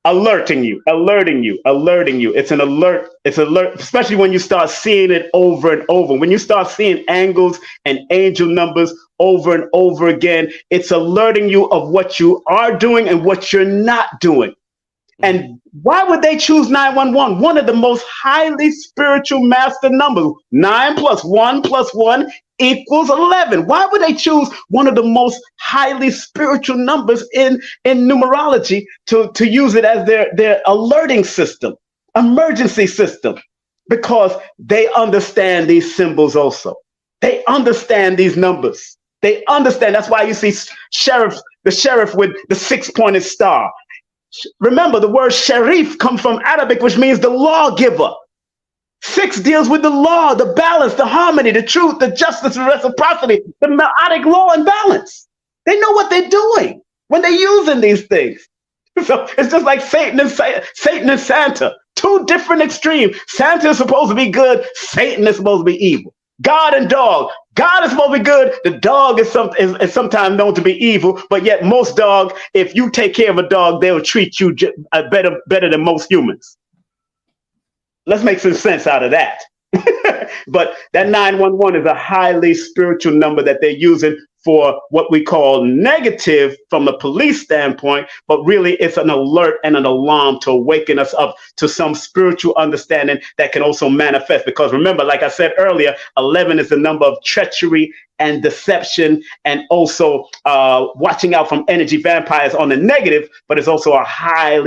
alerting you, alerting you, alerting you. It's an alert. It's alert, especially when you start seeing it over and over. When you start seeing angles and angel numbers over and over again, it's alerting you of what you are doing and what you're not doing. And why would they choose 911? One of the most highly spiritual master numbers. 9 plus 1 equals 11. Why would they choose one of the most highly spiritual numbers in numerology to use it as their alerting system, emergency system? Because they understand these symbols also. They understand these numbers. They understand. That's why you see the sheriff with the 6-pointed star. Remember, the word sharif comes from Arabic, which means the lawgiver. 6 deals with the law, the balance, the harmony, the truth, the justice, the reciprocity, the melodic law and balance. They know what they're doing when they're using these things. So it's just like Satan and Santa, 2 different extremes. Santa is supposed to be good. Satan is supposed to be evil. God and dog. God is supposed to be good. The dog is sometimes known to be evil, but yet most dogs, if you take care of a dog, they'll treat you better than most humans. Let's make some sense out of that. But that 911 is a highly spiritual number that they're using for what we call negative from the police standpoint, but really it's an alert and an alarm to awaken us up to some spiritual understanding that can also manifest. Because remember, like I said earlier, 11 is the number of treachery and deception, and also watching out from energy vampires on the negative, but it's also a high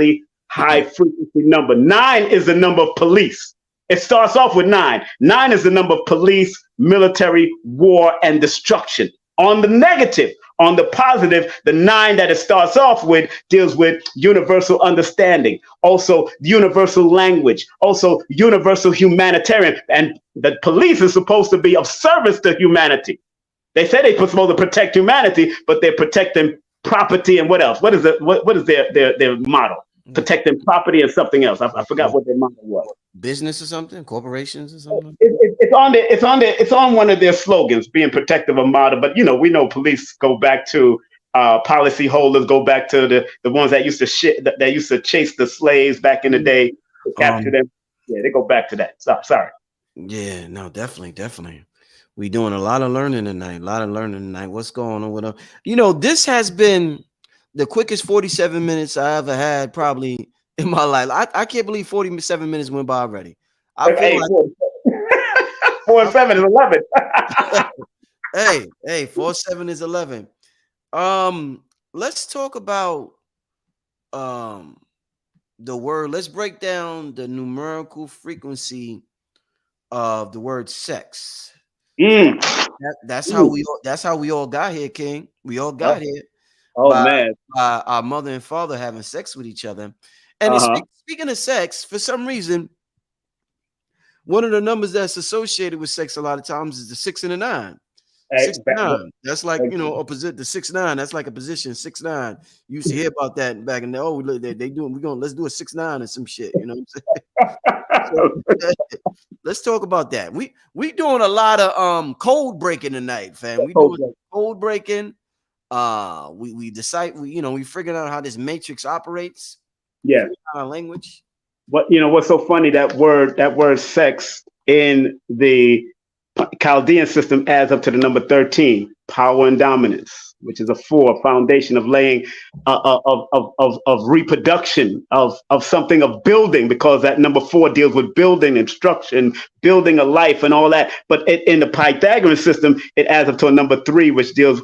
frequency number. 9 is the number of police. It starts off with 9. 9 is the number of police, military, war, and destruction. On the negative, on the positive, the 9 that it starts off with deals with universal understanding, also universal language, also universal humanitarian. And the police is supposed to be of service to humanity. They say they're supposed to protect humanity, but they're protecting property and what else? What is their motto? Protecting property and something else. I forgot what their motto was. Business or something, corporations or something. It's on one of their slogans, being protective of model. But we know police go back to policy holders, go back to the ones that used to chase the slaves back in the day, to capture them. Yeah, they go back to that. Sorry. Yeah, no, definitely. We doing a lot of learning tonight. What's going on with them? This has been the quickest 47 minutes I ever had, probably in my life. I can't believe 47 minutes went by already. I feel like 4 and 7 is 11. hey, 4 7 is 11. Let's talk about the word. Let's break down the numerical frequency of the word sex. That's how we all got here, King. We all got here. Man. Our mother and father having sex with each other. And speaking of sex, for some reason, one of the numbers that's associated with sex a lot of times is the 6 and the 9. 6-9. That's like, opposite the 6-9. That's like a position 6-9. You used to hear about that back in the let's do a 6-9 and some shit. You know what I'm saying? Let's talk about that. We doing a lot of code breaking tonight, fam. We doing code breaking. We decide we figured out how this matrix operates. Yeah. Language. What's so funny, that word sex in the Chaldean system adds up to the number 13, power and dominance, which is a 4, foundation of laying of reproduction of something, of building, because that number 4 deals with building and structure, building a life and all that. But in the Pythagorean system, it adds up to a number 3,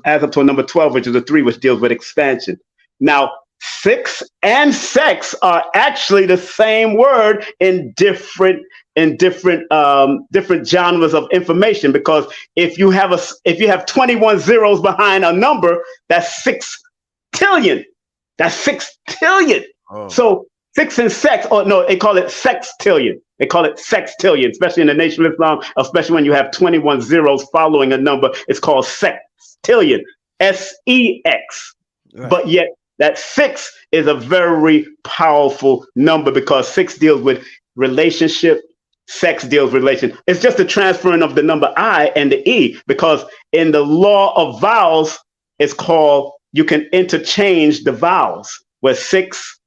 adds up to a number 12, which is a 3, which deals with expansion. Now, 6 and sex are actually the same word in different genres of information, because if you have 21 zeros behind a number, that's 6 tillion. That's 6 tillion. Oh. So 6 and sex, they call it sextillion. They call it sextillion, especially in the Nation of Islam, especially when you have 21 zeros following a number. It's called sextillion, SEX. Right. But yet that 6 is a very powerful number, because 6 deals with relationship. Sex deals with relation. It's just the transferring of the number I and the E, because in the law of vowels, it's called, you can interchange the vowels, where 6,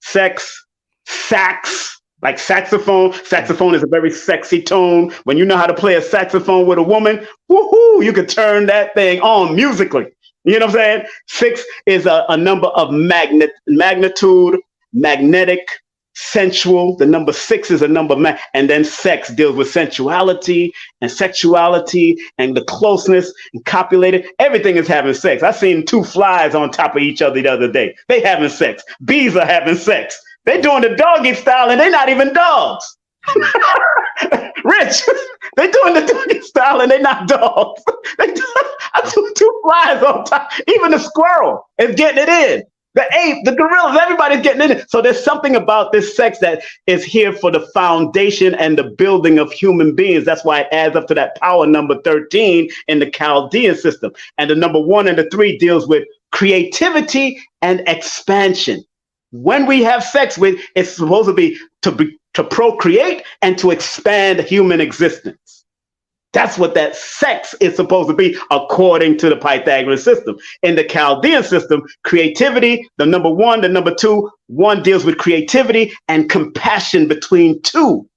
sex, sax, like saxophone. Saxophone is a very sexy tone. When you know how to play a saxophone with a woman, woohoo, you can turn that thing on musically. You know what I'm saying? 6 is a number of magnitude, magnetic, sensual. The number 6 is a number, and then sex deals with sensuality and sexuality and the closeness and copulated. Everything is having sex. I seen 2 flies on top of each other the other day. They having sex. Bees are having sex. They doing the doggy style and they're not even dogs. Rich, they doing the doggy style and they're not dogs. I took 2 flies on top. Even the squirrel is getting it in. The ape, the gorillas, everybody's getting in it. So there's something about this sex that is here for the foundation and the building of human beings. That's why it adds up to that power number 13 in the Chaldean system. And the number 1 and the 3 deals with creativity and expansion. When we have sex with, it's supposed to be to procreate and to expand human existence. That's what that sex is supposed to be, according to the Pythagorean system. In the Chaldean system, creativity, the number 1, the number 2, 1 deals with creativity and compassion between 2.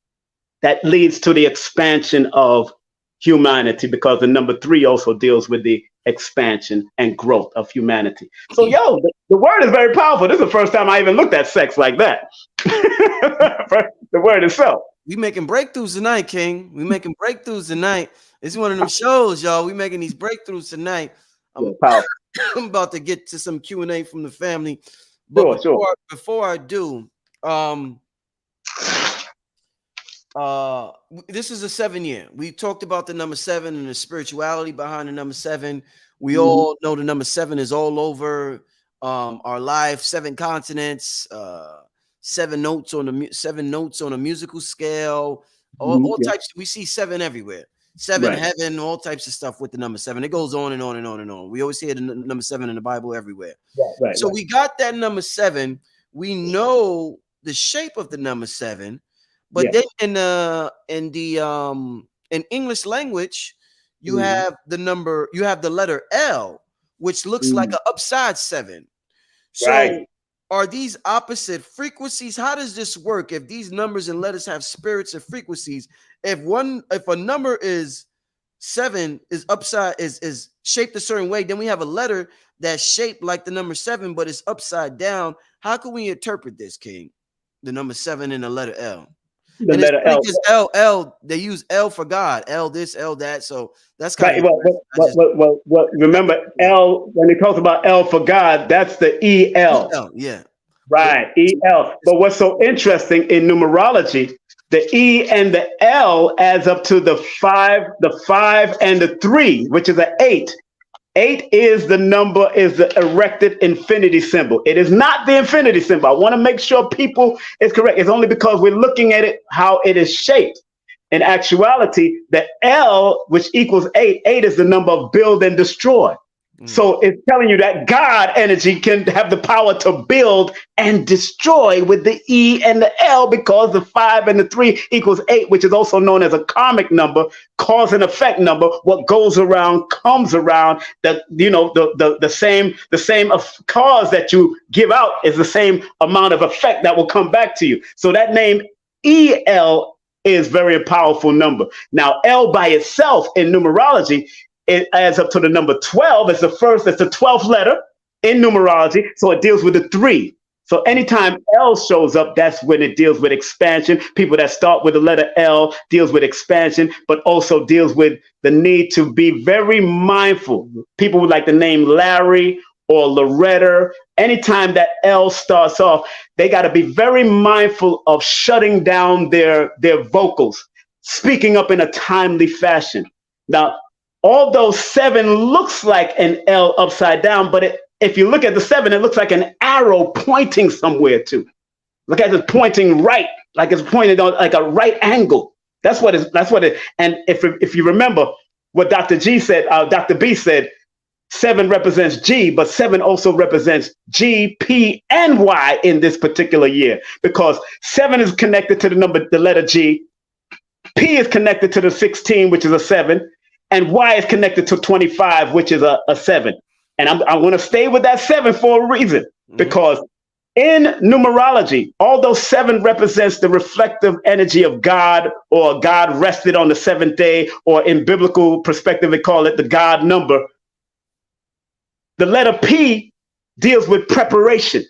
That leads to the expansion of humanity, because the number 3 also deals with the expansion and growth of humanity. So, the word is very powerful. This is the first time I even looked at sex like that. The word itself. We making breakthroughs tonight, King. We making breakthroughs tonight. It's one of them shows, y'all. We making these breakthroughs tonight. I'm about to get to some Q&A from the family. But before I do, this is a 7-year. We talked about the number 7 and the spirituality behind the number 7. We all know the number 7 is all over our life, 7 continents, 7 notes on a musical scale, all types. We see 7 everywhere. 7 heaven, all types of stuff with the number 7. It goes on and on and on and on. We always hear the number 7 in the Bible everywhere. So we got that number 7. We know the shape of the number 7, but then in English language, you have the letter L, which looks like an upside 7. So are these opposite frequencies? How does this work? If these numbers and letters have spirits and frequencies, if a number is 7 is upside is shaped a certain way, then we have a letter that's shaped like the number 7, but it's upside down. How can we interpret this, King? The number 7 and the letter L. The letter L. L. They use L for God. L this, L that. So that's kind of well. Remember, L, when it talks about L for God, that's the EL. Right, EL. But what's so interesting in numerology, the E and the L adds up to the 5 and the 3, which is an 8. 8 is the number, is the erected infinity symbol. It is not the infinity symbol. I want to make sure people is correct. It's only because we're looking at it, how it is shaped. In actuality, the L, which equals 8, 8 is the number of build and destroy. So it's telling you that God energy can have the power to build and destroy with the E and the L, because the 5 and the 3 equals 8, which is also known as a karmic number, cause and effect number. What goes around comes around. That, you know, the same cause that you give out is the same amount of effect that will come back to you. So that name EL is very powerful number. Now, L by itself in numerology, it adds up to the number 12. It's the 12th letter in numerology. So it deals with the 3. So anytime L shows up, that's when it deals with expansion. People that start with the letter L deals with expansion, but also deals with the need to be very mindful. People would like the name Larry or Loretta. Anytime that L starts off, they got to be very mindful of shutting down their vocals, speaking up in a timely fashion. Now, although 7 looks like an L upside down, but if you look at the 7, it looks like an arrow pointing somewhere to. Look at it pointing right, like it's pointed on like a right angle. That's what it. And if you remember what Dr. B said, 7 represents G, but 7 also represents G, P, and Y in this particular year, because 7 is connected to the letter G, P is connected to the 16, which is a 7. And Y is connected to 25, which is a 7. And I'm going to stay with that 7 for a reason, because In numerology, although 7 represents the reflective energy of God, or God rested on the seventh day, or in biblical perspective, they call it the God number, the letter P deals with preparation,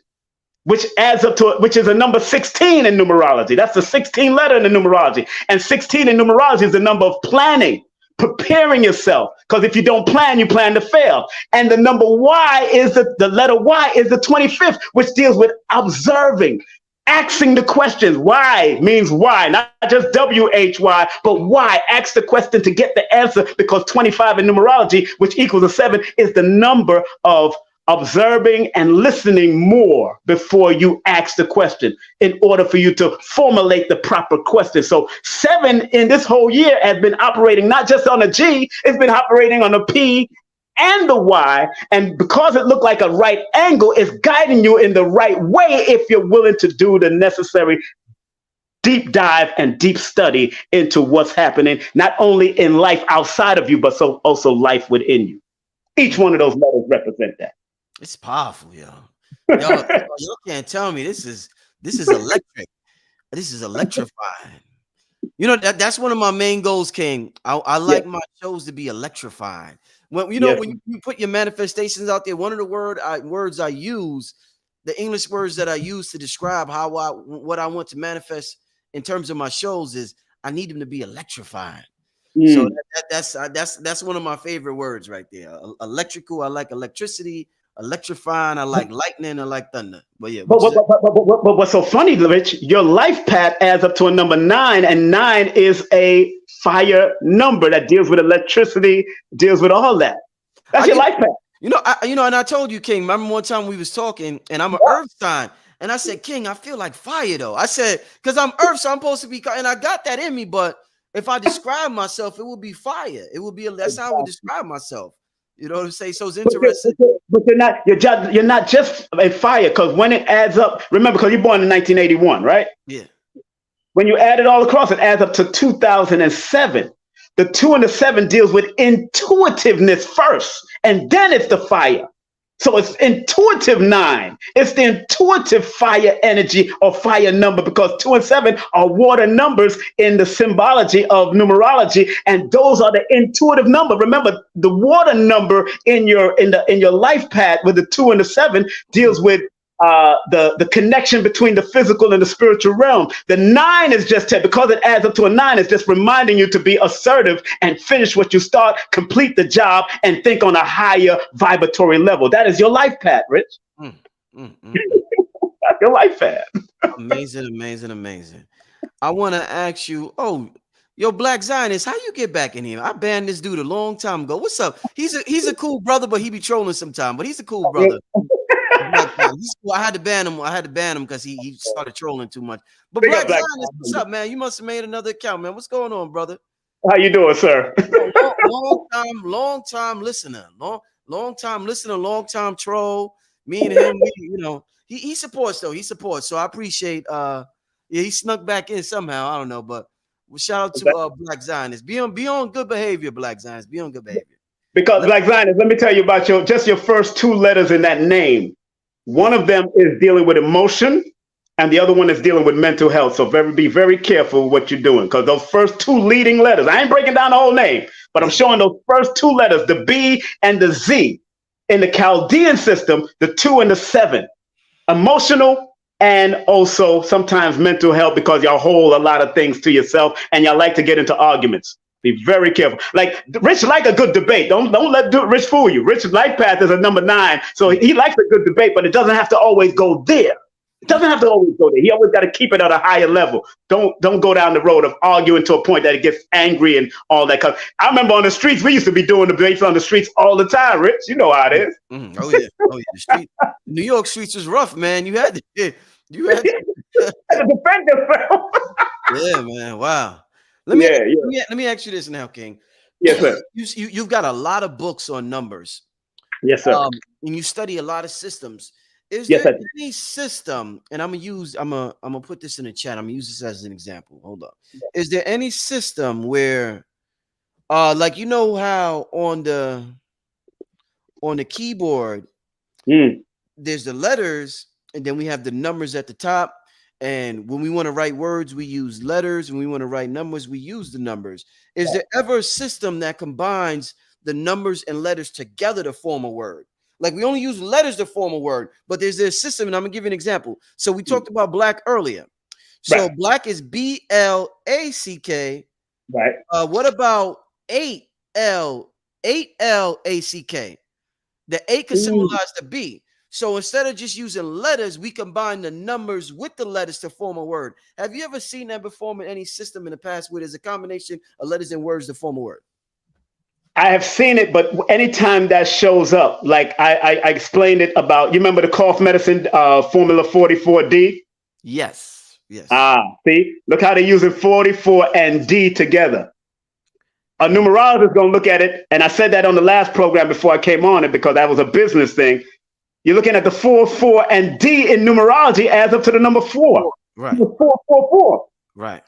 which adds up to, which is a number 16 in numerology. That's the 16 letter in the numerology. And 16 in numerology is the number of planning, preparing yourself. Because if you don't plan, you plan to fail. And the number Y is the letter Y is the 25th, which deals with observing, asking the questions. Why means why, not just WHY, but why. Ask the question to get the answer, because 25 in numerology, which equals a 7, is the number of observing and listening more before you ask the question in order for you to formulate the proper question. So 7 in this whole year has been operating not just on a G, it's been operating on a P and the Y. And because it looked like a right angle, it's guiding you in the right way if you're willing to do the necessary deep dive and deep study into what's happening, not only in life outside of you, but so also life within you. Each one of those letters represent that. It's powerful, yo. Y'all can't tell me this is electric. This is electrifying. You know, that's one of my main goals, King. I like my shows to be electrifying. When when you put your manifestations out there, one of the words I use, the English words that I use to describe what I want to manifest in terms of my shows is I need them to be electrifying. So that's one of my favorite words right there. Electrical, I like electricity. Electrifying, I like lightning, I like thunder. But yeah, but what's so funny, Rich, your life path adds up to a number 9, and 9 is a fire number that deals with electricity, deals with all that. That's your life path. And I told you, King, remember one time we was talking, and I'm an earth sign, and I said, King, I feel like fire though. I said, because I'm earth, so I'm supposed to be, and I got that in me, but if I describe myself, it would be fire. It would be that's how I would describe myself. You know what I'm saying? So it's interesting. But you're not just a fire, because when it adds up, remember, because you're born in 1981, right? Yeah. When you add it all across, it adds up to 2007. The 2 and the 7 deals with intuitiveness first, and then it's the fire. So it's intuitive 9. It's the intuitive fire energy or fire number, because 2 and 7 are water numbers in the symbology of numerology, and those are the intuitive number. Remember, the water number in your life path with the 2 and the 7 deals with the connection between the physical and the spiritual realm. The 9 is just because it adds up to a 9, it's just reminding you to be assertive and finish what you start, complete the job, and think on a higher vibratory level. That is your life path, Rich. That's your life path. Amazing. I want to ask you, yo, Black Zionist, how you get back in here? I banned this dude a long time ago. What's up? He's a cool brother, but he be trolling sometimes. But he's a cool brother. I had to ban him because he started trolling too much. But Black Zionist, what's up, man? You must have made another account, man. What's going on, brother? How you doing, sir? long time listener, long time troll. Me and him, he supports though. He supports, so I appreciate. He snuck back in somehow. I don't know, but shout out to Black Zionist. Be on good behavior, Black Zionist. Be on good behavior. Because Black Zionist, let me tell you about your first 2 letters in that name. One of them is dealing with emotion, and the other one is dealing with mental health. So be very careful what you're doing, because those first 2 leading letters, I ain't breaking down the whole name, but I'm showing those first 2 letters, the B and the Z. In the Chaldean system, the 2 and the 7, emotional and also sometimes mental health, because y'all hold a lot of things to yourself and y'all like to get into arguments. Be very careful. Like Rich like a good debate. Don't let Rich fool you. Rich's life path is a number 9, so he likes a good debate, but it doesn't have to always go there. It doesn't have to always go there. He always got to keep it at a higher level. Don't go down the road of arguing to a point that it gets angry and all that. Cause I remember on the streets, we used to be doing debates on the streets all the time. Rich, you know how it is. Oh yeah. The street, New York streets was rough, man. You had to defend yourself. Yeah, man. Wow. Let me ask you this now, King. Yes, sir. You've got a lot of books on numbers. Yes, sir. And you study a lot of systems. Is there any system, and I'm gonna put this in the chat. I'm gonna use this as an example. Hold up. Is there any system where like how on the keyboard there's the letters and then we have the numbers at the top. And when we want to write words, we use letters. When we want to write numbers, we use the numbers. Is there ever a system that combines the numbers and letters together to form a word? Like we only use letters to form a word, but there's a system, and I'm gonna give you an example. So we talked about black earlier. So Right. black is BLACK. Right. What about 8LACK? The 8 can symbolize the B. So instead of just using letters, we combine the numbers with the letters to form a word. Have you ever seen that before in any system in the past where there's a combination of letters and words to form a word? I have seen it, but anytime that shows up, like I explained it about, you remember the cough medicine formula 44D? Yes. Yes. See, look how they're using 44 and D together. A numerologist is going to look at it, and I said that on the last program before I came on it because that was a business thing. You're looking at the 4, 4, and D in numerology adds up to the number 4. Right. 4, 4, 4. Right.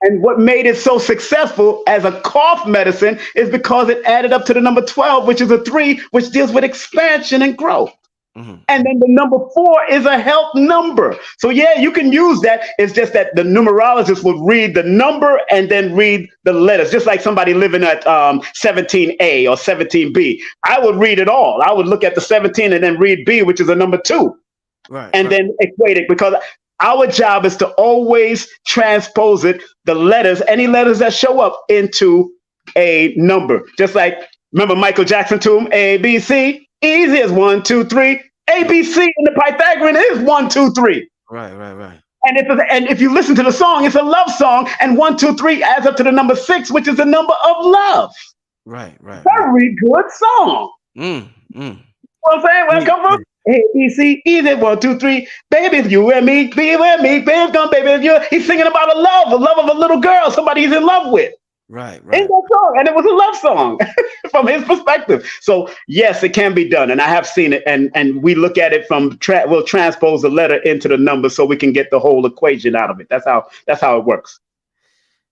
And what made it so successful as a cough medicine is because it added up to the number 12, which is a 3, which deals with expansion and growth. Mm-hmm. And then the number 4 is a health number. So yeah, you can use that. It's just that the numerologist would read the number and then read the letters, just like somebody living at 17A or 17B. I would read it all. I would look at the 17 and then read B, which is a number 2. Right. And then equate it, because our job is to always transpose it, the letters, any letters that show up, into a number. Just like, remember Michael Jackson to him, A, B, C? Easy as 1, 2, 3. A, B, C in the Pythagorean is 1, 2, 3. Right. And if you listen to the song, it's a love song, and 1, 2, 3 adds up to the number 6, which is the number of love. Right. Very good song. Mm. You know what I'm saying? Where I come from? A, B, C, easy, 1, 2, 3. Baby, if you and me, be with me, baby, come, baby, if you. He's singing about a love of a little girl, somebody he's in love with. Right. In that song, and it was a love song from his perspective. So yes, it can be done, and I have seen it. And we look at it from we'll transpose the letter into the number so we can get the whole equation out of it. That's how it works.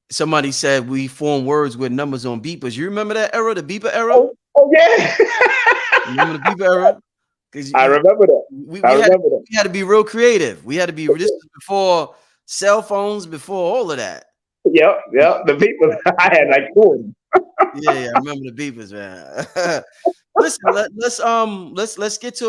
Somebody said we form words with numbers on beepers. You remember that era, the beeper era? Oh yeah. You remember the beeper era? I remember that. We had to be real creative. We had to be. This was before cell phones, before all of that. Yep. The beepers. I had like 4. Yeah, I remember the beepers, man. Listen, let's get to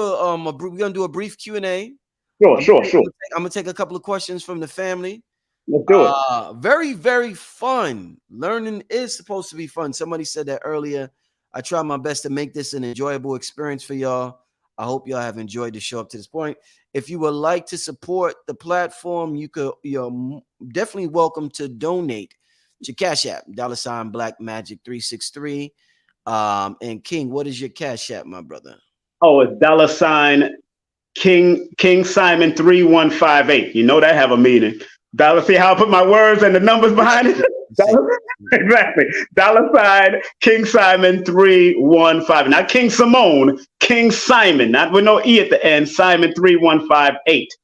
we're gonna do a brief Q&A. Sure. I'm gonna take a couple of questions from the family. Let's do it. Very, very fun. Learning is supposed to be fun. Somebody said that earlier. I try my best to make this an enjoyable experience for y'all. I hope y'all have enjoyed the show up to this point. If you would like to support the platform, you're definitely welcome to donate to Cash App, $ Black Magic 363. And King, what is your Cash App, my brother? Oh, it's $ King Simon 3158. You know that have a meaning. See how I put my words and the numbers behind it? Exactly. $ King Simon 315. Not King Simone, King Simon, not with no E at the end, Simon 3158.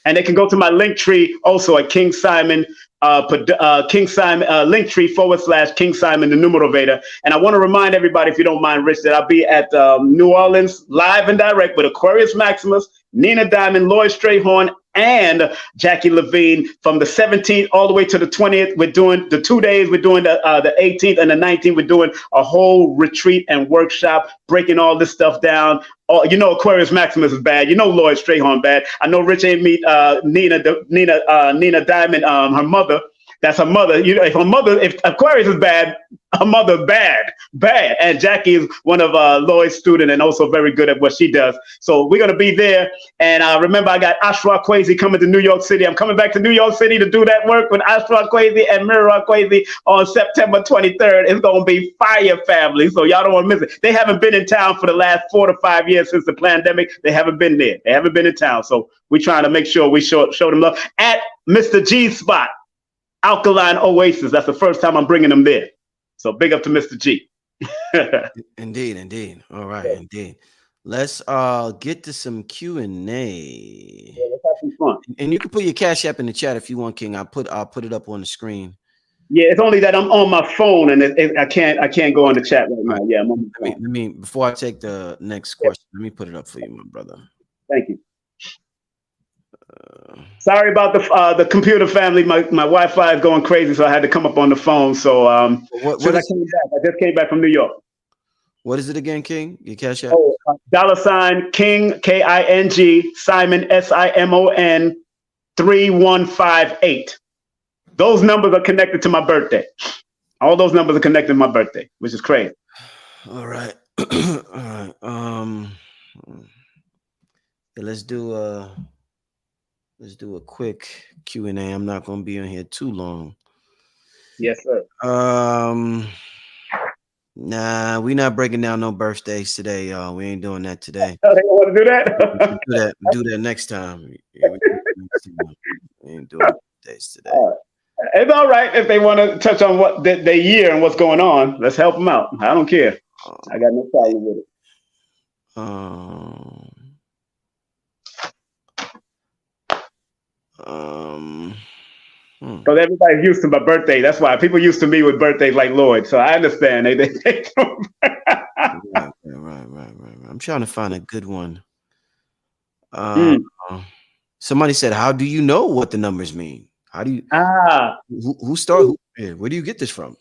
And they can go to my link tree also at King Simon, King Simon, Linktree / King Simon, the Numerator. And I want to remind everybody, if you don't mind, Rich, that I'll be at New Orleans live and direct with Aquarius Maximus, Nina Diamond, Lloyd Strayhorn, and Jackie Levine from the 17th all the way to the 20th. We're doing the 2 days. We're doing the 18th and the 19th. We're doing a whole retreat and workshop, breaking all this stuff down. You know, Aquarius Maximus is bad. You know, Lloyd Strayhorn bad. I know Rich ain't meet Nina Diamond, her mother. That's her mother. You know, if Aquarius is bad, her mother bad. And Jackie is one of Lloyd's students and also very good at what she does. So we're gonna be there. And remember, I got Ashra Kwesi coming to New York City. I'm coming back to New York City to do that work with Ashra Kwesi and Mira Kwesi on September 23rd. It's gonna be fire, family. So y'all don't want to miss it. They haven't been in town for the last 4 to 5 years since the pandemic. They haven't been there. They haven't been in town. So we're trying to make sure we show them love at Mr. G's spot. Alkaline Oasis. That's the first time I'm bringing them there. So big up to Mr. G. Indeed. All right, yeah. Indeed. Let's get to some Q&A. Yeah, let's have some fun. And you can put your Cash App in the chat if you want, King. I'll put it up on the screen. Yeah, it's only that I'm on my phone and I can't go on the chat right now. Yeah, I'm on my phone. Let me before I take the next question, let me put it up for you, my brother. Thank you. Sorry about the computer family. My Wi-Fi is going crazy, so I had to come up on the phone. So What since I is came back, I just came back from New York. what is it again, King? Your cash app? Oh, $ King King Simon Simon 3158. Those numbers are connected to my birthday. All those numbers are connected to my birthday, which is crazy. All right. All right. Yeah, let's do a quick Q&A. I'm not gonna be on here too long. Yes, sir. Nah, we not breaking down no birthdays today, y'all. We ain't doing that today. Oh, they want to do We that? do that next time. Yeah, we do that next time. We ain't doing birthdays today. It's all right if they want to touch on what the year and what's going on. Let's help them out. I don't care. I got no problem with it. Because everybody's used to my birthday. That's why people used to me with birthdays like Lloyd. So I understand. Right. I'm trying to find a good one. Somebody said, "How do you know what the numbers mean? How do you? Who started? Where do you get this from?"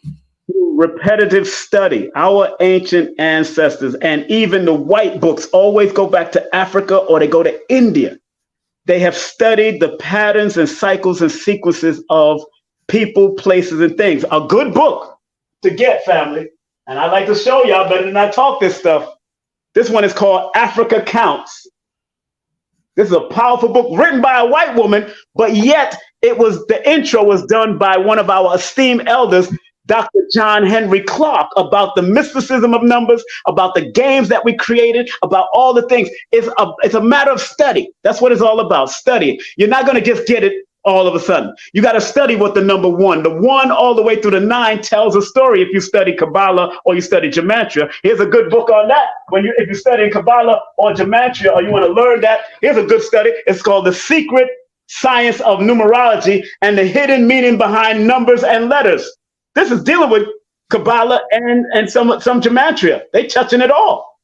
Repetitive study. Our ancient ancestors and even the white books always go back to Africa or they go to India. They have studied the patterns and cycles and sequences of people, places, and things. A good book to get, family. And I like to show y'all better than I talk this stuff. This one is called Africa Counts. This is a powerful book written by a white woman, but yet the intro was done by one of our esteemed elders, Dr. John Henry Clark, about the mysticism of numbers, about the games that we created, about all the things. It's a matter of study. That's what it's all about, study. You're not going to just get it all of a sudden. You got to study what the number one, the 1 all the way through the 9 tells a story. If you study Kabbalah or you study Gematria, here's a good book on that. If you study Kabbalah or Gematria or you want to learn that, here's a good study. It's called The Secret Science of Numerology and the Hidden Meaning Behind Numbers and Letters. This is dealing with Kabbalah and some Gematria. They touching it all.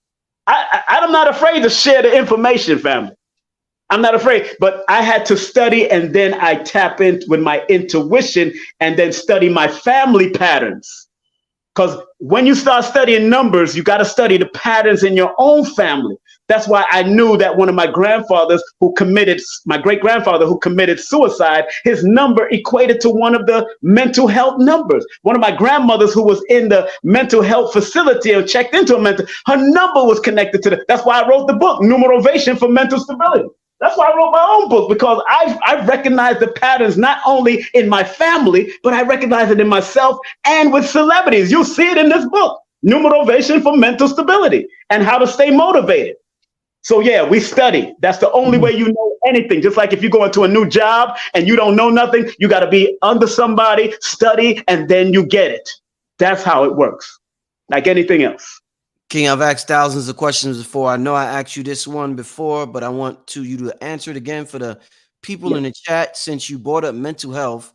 I'm not afraid to share the information, family. I'm not afraid, but I had to study and then I tap in with my intuition and then study my family patterns. Because when you start studying numbers, you got to study the patterns in your own family. That's why I knew that one of my grandfathers my great-grandfather who committed suicide, his number equated to one of the mental health numbers. One of my grandmothers who was in the mental health facility and checked into her number was connected to that's why I wrote the book, Numerovation for Mental Stability. That's why I wrote my own book, because I recognize the patterns not only in my family, but I recognize it in myself and with celebrities. You'll see it in this book, Numerovation for Mental Stability and how to stay motivated. So yeah, we study. That's the only way you know anything. Just like if you go into a new job and you don't know nothing, you got to be under somebody, study, and then you get it. That's how it works, like anything else. King, I've asked thousands of questions before. I know I asked you this one before, but I want you to answer it again for the people in the chat, since you brought up mental health.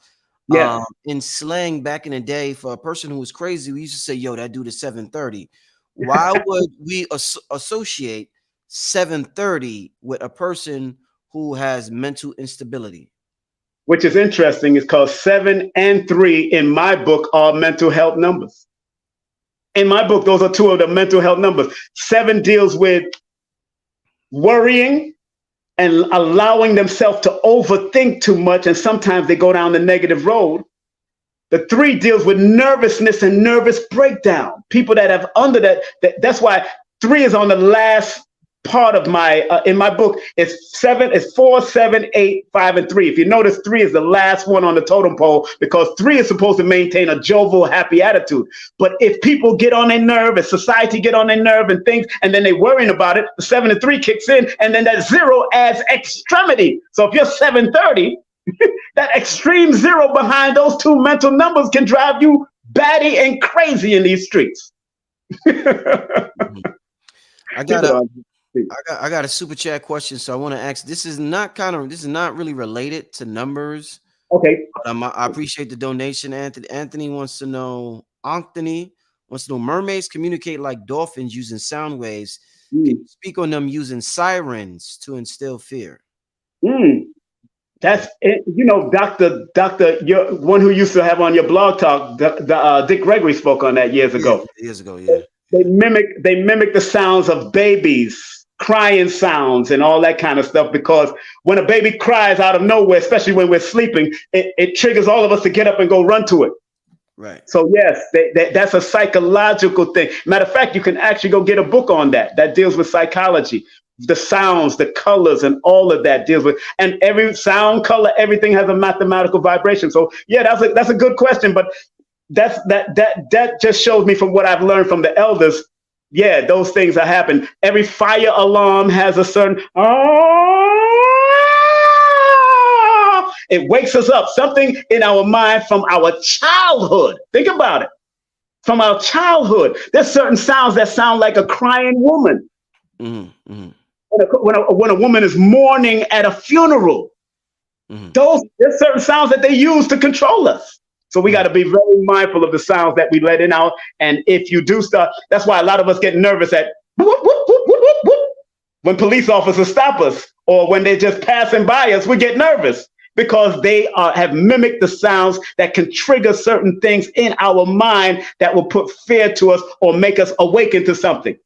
In slang back in the day, for a person who was crazy, we used to say, yo, that dude is 730. Why would we associate 730 with a person who has mental instability? Which is interesting, is because 7 and 3 in my book are mental health numbers. In my book, those are 2 of the mental health numbers. 7 deals with worrying and allowing themselves to overthink too much, and sometimes they go down the negative road. The 3 deals with nervousness and nervous breakdown. People that have under that's why 3 is on the last part of my in my book. It's 4, 7, 8, 5, and 3. If you notice, 3 is the last one on the totem pole, because 3 is supposed to maintain a jovial, happy attitude. But if people get on their nerve, if society get on their nerve and things, and then they worrying about it, the 7 and 3 kicks in, and then that 0 adds extremity. So if you're 730, that extreme 0 behind those 2 mental numbers can drive you batty and crazy in these streets. I got a super chat question, so I want to ask. This is not really related to numbers. Okay. But I appreciate the donation, Anthony. Anthony wants to know, mermaids communicate like dolphins using sound waves. Can you speak on them using sirens to instill fear? That's it. You know, Doctor, your one who used to have on your blog talk, Dick Gregory spoke on that years Yeah, ago. years ago. Yeah. They mimic the sounds of babies, crying sounds, and all that kind of stuff. Because when a baby cries out of nowhere, especially when we're sleeping, it triggers all of us to get up and go run to it. Right. So yes, that's a psychological thing. Matter of fact, you can actually go get a book on that deals with psychology. The sounds, the colors, and all of that deals with, and every sound, color, everything has a mathematical vibration. So yeah, that's a good question, but that just shows me from what I've learned from the elders. Yeah, those things that happen. Every fire alarm has a certain it wakes us up. Something in our mind from our childhood. Think about it. From our childhood, there's certain sounds that sound like a crying woman. Mm-hmm. Mm-hmm. When a woman is mourning at a funeral, Mm-hmm. there's certain sounds that they use to control us. So we got to be very mindful of the sounds that we let in out. And if you do stuff, that's why a lot of us get nervous at whoop, whoop, whoop, whoop, whoop, whoop. When police officers stop us or when they're just passing by us, we get nervous because they have mimicked the sounds that can trigger certain things in our mind that will put fear to us or make us awaken to something.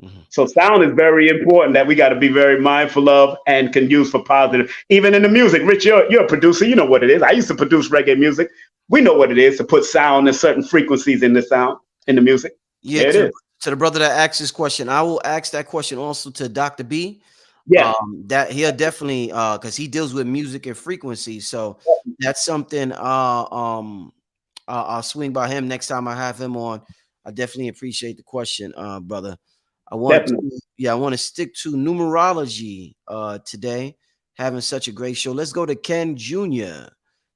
Mm-hmm. So sound is very important that we got to be very mindful of and can use for positive. Even in the music, Rich, you're a producer. You know what it is. I used to produce reggae music. We know what it is to put sound and certain frequencies in the sound, in the music. Yeah, to the brother that asked this question, I will ask that question also to Dr. B. Yeah. That he'll definitely because he deals with music and frequencies. So that's something I'll swing by him next time I have him on. I definitely appreciate the question, brother. I want to stick to numerology today, having such a great show. Let's go to Ken Jr.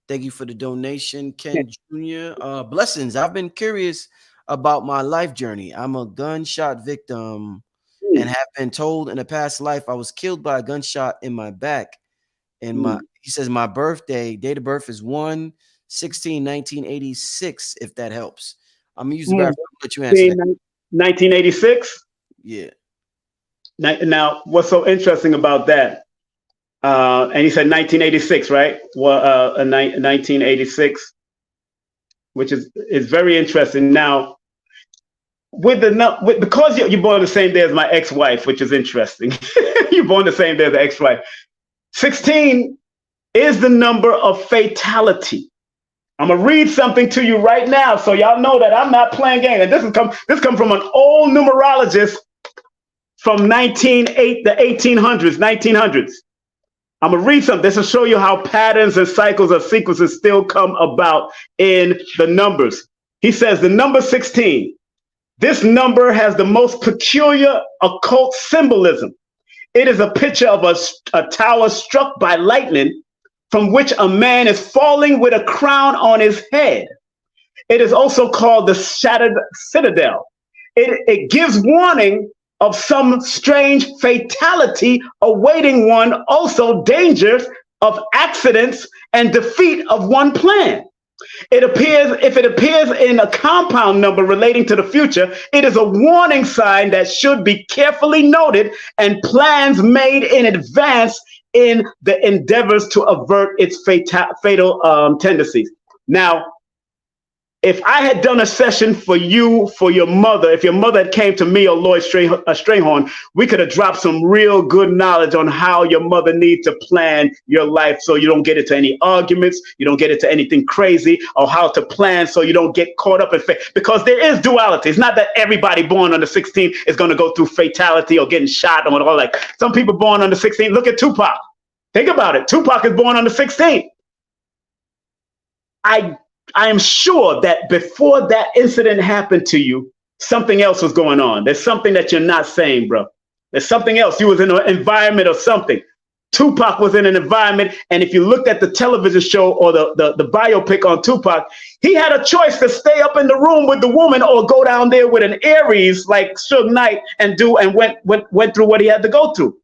Thank you for the donation, Ken Jr. Blessings. I've been curious about my life journey. I'm a gunshot victim and have been told in a past life I was killed by a gunshot in my back. And he says my birthday, date of birth is 1/16/1986, if that helps. I'm gonna use the bathroom. Let you answer that. 1986? Yeah. Now, what's so interesting about that? And he said 1986, right? Well, 1986, which is very interesting. Now, because you're born the same day as my ex-wife, which is interesting. You're born the same day as the ex-wife. 16 is the number of fatality. I'm gonna read something to you right now, so y'all know that I'm not playing games. And this come from an old numerologist from the 1900s. I'm gonna read something. This will show you how patterns and cycles of sequences still come about in the numbers. He says the number 16. This number has the most peculiar occult symbolism. It is a picture of a tower struck by lightning from which a man is falling with a crown on his head. It is also called the Shattered Citadel. It gives warning of some strange fatality awaiting one, also dangers of accidents and defeat of one plan. If it appears in a compound number relating to the future, it is a warning sign that should be carefully noted and plans made in advance in the endeavors to avert its fatal tendencies. Now, if I had done a session for you, for your mother, if your mother had came to me or Lloyd Strayhorn, we could have dropped some real good knowledge on how your mother needs to plan your life so you don't get into any arguments, you don't get into anything crazy, or how to plan so you don't get caught up in fate. Because there is duality. It's not that everybody born on the 16th is going to go through fatality or getting shot or all that. Some people born on the 16th. Look at Tupac. Think about it. Tupac is born on the 16th. I am sure that before that incident happened to you, something else was going on. There's something that you're not saying, bro. There's something else. You was in an environment or something. Tupac was in an environment, and if you looked at the television show or the biopic on Tupac, he had a choice to stay up in the room with the woman or go down there with an Aries like Suge Knight and went through what he had to go through.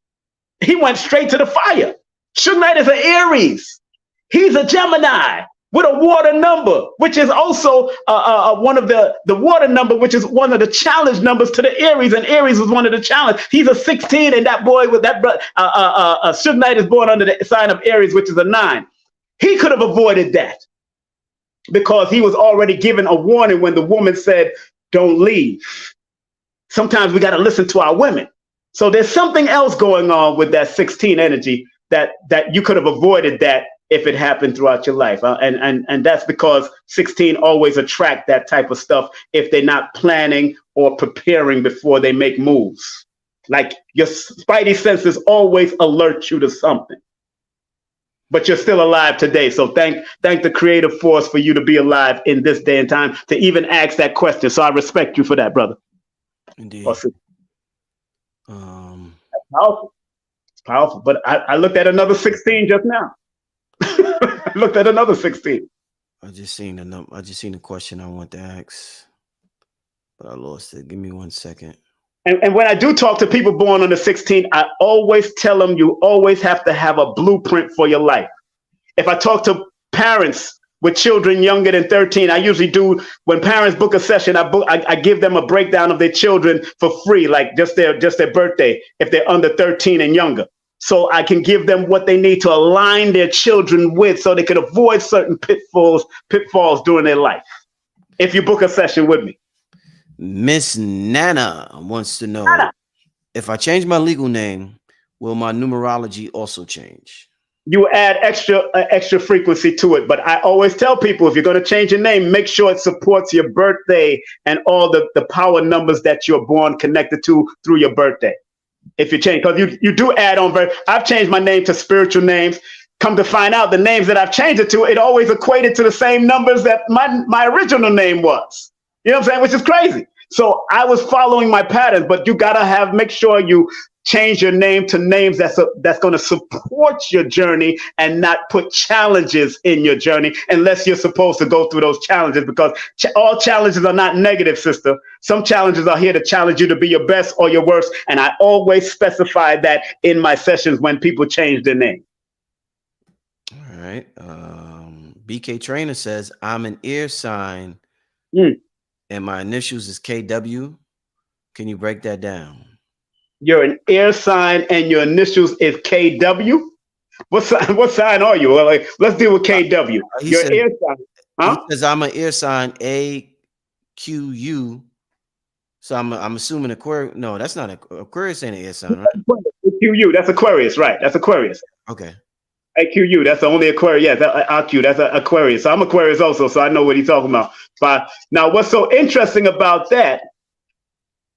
He went straight to the fire. Suge Knight is an Aries. He's a Gemini. with a water number, which is also one of the water number, which is one of the challenge numbers to the Aries, and Aries was one of the challenge. He's a 16, and that boy with that Suge Knight is born under the sign of Aries, which is a 9. He could have avoided that because he was already given a warning when the woman said, "Don't leave." Sometimes we got to listen to our women. So there's something else going on with that 16 energy that you could have avoided that if it happened throughout your life. And that's because 16 always attract that type of stuff if they're not planning or preparing before they make moves. Like your spidey senses always alert you to something. But you're still alive today. So thank the creative force for you to be alive in this day and time to even ask that question. So I respect you for that, brother. Indeed. That's powerful. It's powerful. But I looked at another 16 just now. I looked at another 16. I just seen the question I want to ask, but I lost it. Give me 1 second. And when I do talk to people born on the 16, I always tell them you always have to have a blueprint for your life. If I talk to parents with children younger than 13, I usually do, when parents book a session, I give them a breakdown of their children for free, like just their birthday, if they're under 13 and younger. So I can give them what they need to align their children with so they can avoid certain pitfalls during their life. If you book a session with me. Miss Nana wants to know, if I change my legal name, will my numerology also change? You add extra frequency to it. But I always tell people, if you're going to change your name, make sure it supports your birthday and all the power numbers that you're born connected to through your birthday. If you change, because you do add on. I've changed my name to spiritual names. Come to find out, the names that I've changed it to, it always equated to the same numbers that my original name was. You know what I'm saying? Which is crazy. So I was following my patterns, but you gotta make sure you change your name to names that's going to support your journey and not put challenges in your journey unless you're supposed to go through those challenges, because all challenges are not negative, sister. Some challenges are here to challenge you to be your best or your worst. And I always specify that in my sessions when people change their name. All right. BK Trainer says, I'm an air sign and my initials is KW. Can you break that down? You're an air sign and your initials is KW. What sign are you? Well, like, let's deal with KW. You're an air sign. Huh? He says I'm an air sign AQU. So I'm assuming Aquarius. No, that's not Aquarius. Ain't an air sign, right? AQU. That's Aquarius, right? That's Aquarius. Okay. AQU. That's the only Aquarius. Yeah, that's AQ. That's Aquarius. So I'm Aquarius also, so I know what he's talking about. But now, what's so interesting about that?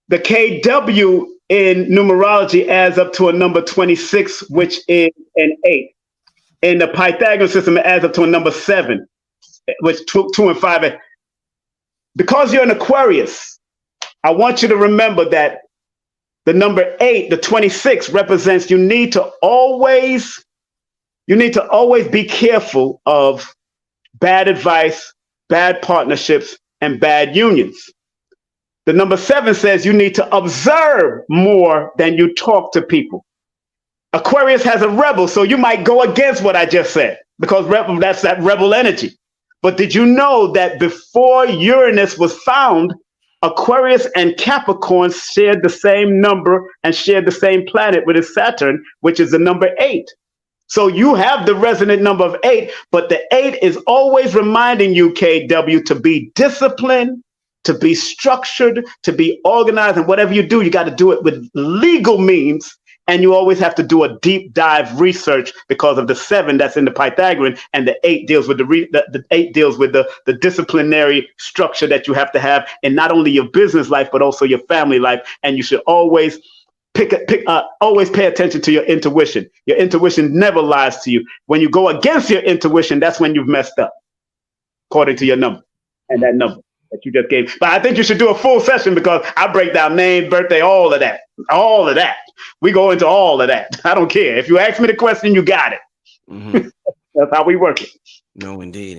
The KW in numerology adds up to a number 26, which is an 8. In the Pythagorean system, it adds up to a number 7, which 2 and 5. Because you're an Aquarius, I want you to remember that the number 8, the 26, represents you need to always be careful of bad advice, bad partnerships, and bad unions. The number 7 says you need to observe more than you talk to people. Aquarius has a rebel, so you might go against what I just said because that's that rebel energy. But did you know that before Uranus was found, Aquarius and Capricorn shared the same number and shared the same planet with its Saturn, which is the number 8. So you have the resonant number of 8, but the 8 is always reminding you, KW, to be disciplined, to be structured, to be organized, and whatever you do, you got to do it with legal means. And you always have to do a deep dive research because of the 7 that's in the Pythagorean, and the 8 deals with the 8 deals with the disciplinary structure that you have to have in not only your business life but also your family life. And you should always always pay attention to your intuition. Your intuition never lies to you. When you go against your intuition, that's when you've messed up, according to your number and that number that you just gave. But I think you should do a full session because I break down name, birthday, all of that. We go into all of that. I don't care. If you ask me the question, you got it. Mm-hmm. That's how we work it. No, indeed.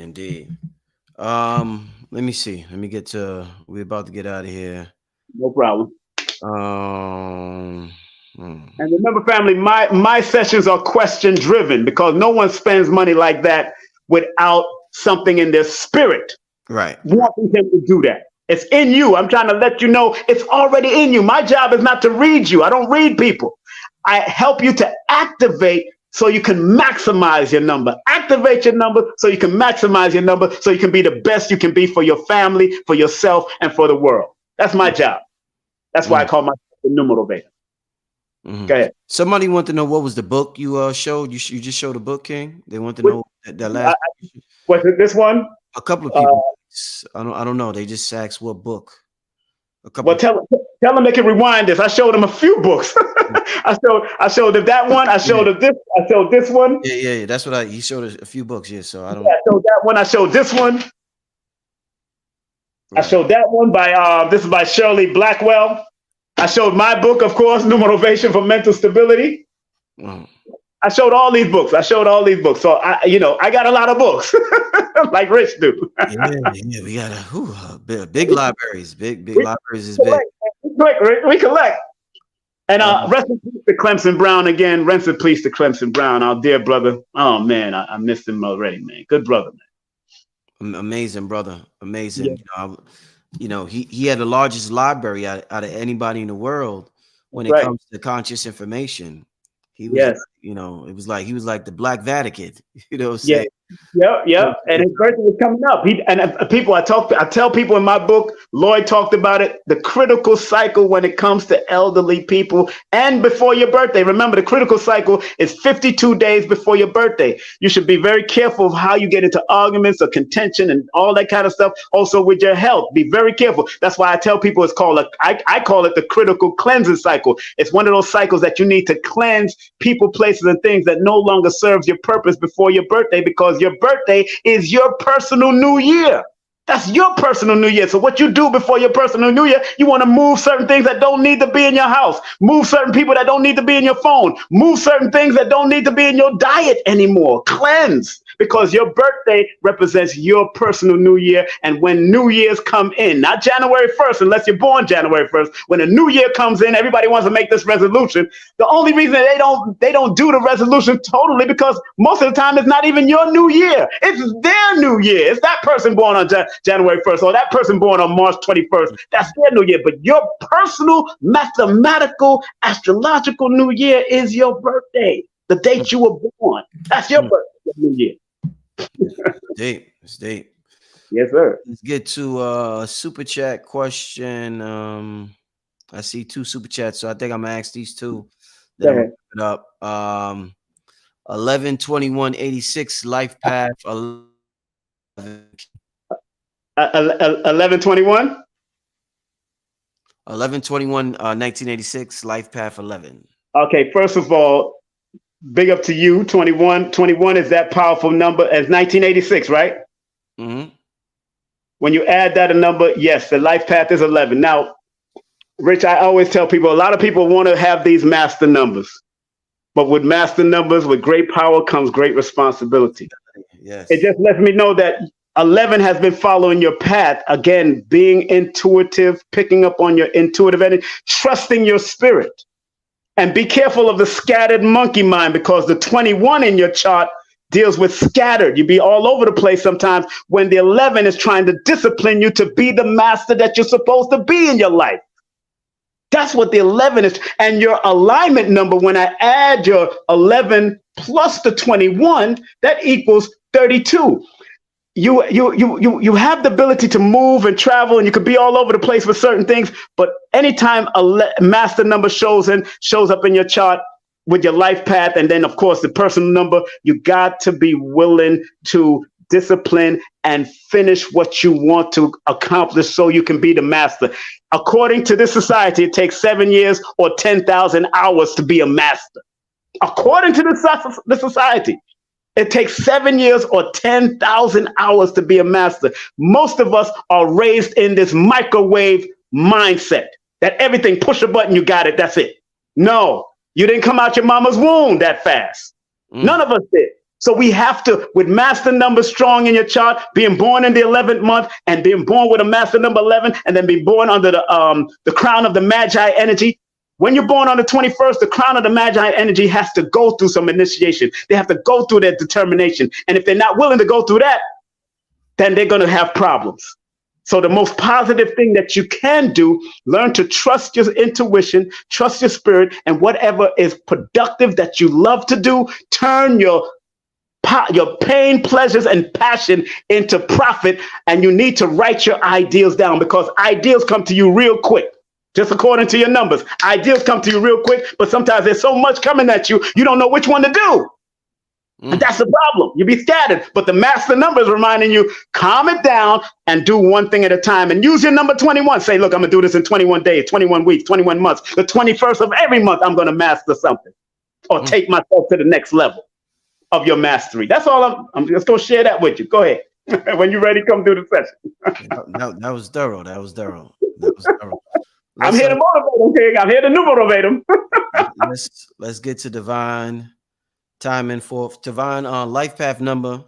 Let me see. Let me get to, we're about to get out of here. No problem. And remember, family, my sessions are question driven because no one spends money like that without something in their spirit, Right. wanting them to do that. It's in you. I'm trying to let you know it's already in you. My job is not to read you. I don't read people. I help you to activate so you can maximize your number. Activate your number so you can maximize your number so you can be the best you can be for your family, for yourself, and for the world. That's my job. That's why I call myself the numerator. Go ahead. Somebody want to know what was the book you showed. You just showed a book, King. They want to know that last. Was it this one? A couple of people. I don't know. They just asked what book. A couple. Well, tell them they can rewind this. I showed them a few books. I showed them that one. I showed them this. I showed this one. Yeah. That's what he showed us a few books. Yeah. So I don't. I showed that one. I showed this one. Right. I showed that one by this is by Shirley Blackwell. I showed my book, of course, New Motivation for Mental Stability. I showed all these books. So I got a lot of books, like Rich do. yeah, we got big libraries. Big libraries is big. We collect. And rest in peace to Clemson Brown again. Rest in peace to Clemson Brown, our dear brother. Oh man, I missed him already, man. Good brother, man. Amazing brother, amazing. Yeah. He had the largest library out of anybody in the world when it comes to conscious information. He was, it was like he was like the Black Vatican. Saying? Yeah. And his birthday was coming up. I tell people in my book, Lloyd talked about it, the critical cycle when it comes to elderly people and before your birthday. Remember, the critical cycle is 52 days before your birthday. You should be very careful of how you get into arguments or contention and all that kind of stuff. Also with your health, be very careful. That's why I tell people it's called I call it the critical cleansing cycle. It's one of those cycles that you need to cleanse people, places, and things that no longer serves your purpose before your birthday, because your birthday is your personal new year. That's your personal new year. So what you do before your personal new year, you want to move certain things that don't need to be in your house, move certain people that don't need to be in your phone, move certain things that don't need to be in your diet anymore. Cleanse, because your birthday represents your personal new year. And when new years come in, not January 1st, unless you're born January 1st, when a new year comes in, everybody wants to make this resolution. The only reason they don't do the resolution totally because most of the time it's not even your new year. It's their new year. It's that person born on January 1st or that person born on March 21st. That's their new year. But your personal, mathematical, astrological new year is your birthday. The date you were born. That's your birthday, your new year. It's deep. Yes, sir. Let's get to a super chat question. I see 2 super chats, so I think I'm gonna ask these 2. Then I'm gonna put up 11/21/86 life path 11/21 1986 life path 11. Okay, first of all, big up to you. 21 is that powerful number as 1986, right? When you add that a number, yes, the life path is 11. Now, Rich, I always tell people, a lot of people want to have these master numbers, but with master numbers, with great power comes great responsibility. Yes. It just lets me know that 11 has been following your path. Again, being intuitive, picking up on your intuitive energy, trusting your spirit. And be careful of the scattered monkey mind, because the 21 in your chart deals with scattered. You be all over the place sometimes when the 11 is trying to discipline you to be the master that you're supposed to be in your life. That's what the 11 is. And your alignment number, when I add your 11 plus the 21, that equals 32. You have the ability to move and travel, and you could be all over the place with certain things. But anytime a master number shows up in your chart with your life path, and then of course the personal number, you got to be willing to discipline and finish what you want to accomplish so you can be the master. According to this society, it takes 7 years or 10,000 hours to be a master. According to the society, it takes 7 years or 10,000 hours to be a master. Most of us are raised in this microwave mindset that everything, push a button, you got it, that's it. No, you didn't come out your mama's womb that fast. None of us did. So we have to, with master number strong in your chart, being born in the 11th month and being born with a master number 11, and then being born under the crown of the Magi energy. When you're born on the 21st, the crown of the Magi energy has to go through some initiation. They have to go through their determination. And if they're not willing to go through that, then they're going to have problems. So the most positive thing that you can do, learn to trust your intuition, trust your spirit, and whatever is productive that you love to do, turn your pain, pleasures, and passion into profit. And you need to write your ideals down, because ideals come to you real quick. Just according to your numbers, ideals come to you real quick, but sometimes there's so much coming at you, you don't know which one to do. And that's the problem. You be scattered. But the master number is reminding you, calm it down and do one thing at a time. And use your number 21. Say, look, I'm going to do this in 21 days, 21 weeks, 21 months. The 21st of every month, I'm going to master something or take myself to the next level of your mastery. That's all. I'm just going to share that with you. Go ahead. When you're ready, come do the session. that was thorough. That was thorough. I'm here to motivate them, King. I'm here to motivate them. let's get to divine timing for divine life path number.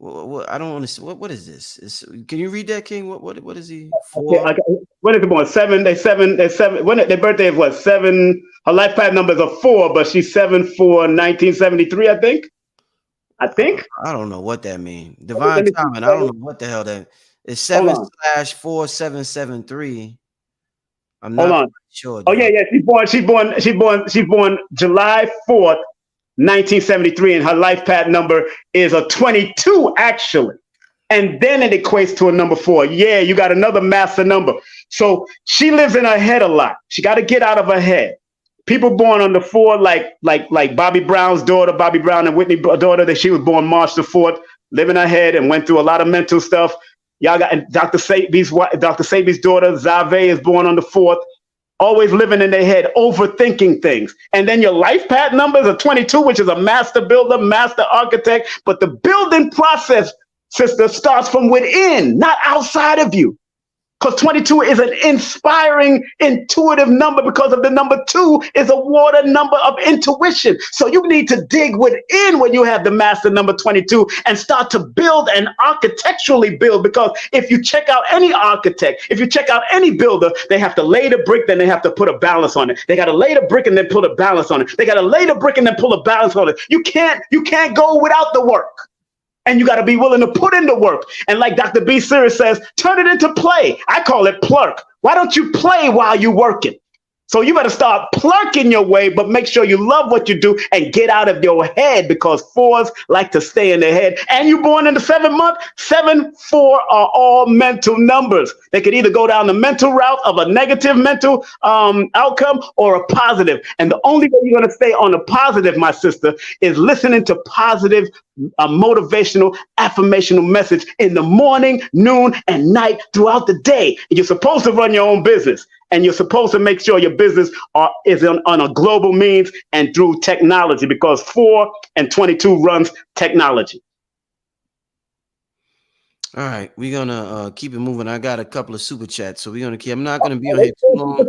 I don't understand. What is this? Can you read that, King? What is he for? Okay. When is it born? Seven. When their birthday is what? 7. Her life path number is a 4, but she's 7/4/1973. I think. I don't know what that means. Divine timing. I don't know what the hell that is. 7/4773. I'm not sure. Oh yeah. She's born July 4th, 1973, and her life path number is a 22, actually. And then it equates to a number 4. Yeah, you got another master number. So she lives in her head a lot. She got to get out of her head. People born on the 4, like Bobby Brown's daughter, Bobby Brown and Whitney's daughter, that she was born March the 4th, living her head and went through a lot of mental stuff. Y'all got Dr. Sabi's daughter, Zave, is born on the 4th. Always living in their head, overthinking things. And then your life path number is a 22, which is a master builder, master architect. But the building process, sister, starts from within, not outside of you. Because 22 is an inspiring, intuitive number, because of the number 2 is a water number of intuition. So you need to dig within when you have the master number 22 and start to build and architecturally build. Because if you check out any architect, if you check out any builder, they have to lay the brick, then they have to put a balance on it. They got to lay the brick and then put a balance on it. They got to lay the brick and then pull a balance on it. You can't go without the work. And you got to be willing to put in the work. And like Dr. B. Sears says, turn it into play. I call it plurk. Why don't you play while you're working? So you better start plurking your way, but make sure you love what you do and get out of your head, because 4s like to stay in their head. And you're born in the 7th month. 7, 4 are all mental numbers. They could either go down the mental route of a negative mental outcome or a positive. And the only way you're going to stay on the positive, my sister, is listening to positive, motivational, affirmational message in the morning, noon, and night throughout the day. You're supposed to run your own business. And you're supposed to make sure your business is on a global means and through technology, because 4 and 22 runs technology. All right, we're gonna keep it moving. I got a couple of super chats, so we're gonna keep. I'm not gonna be on here too long.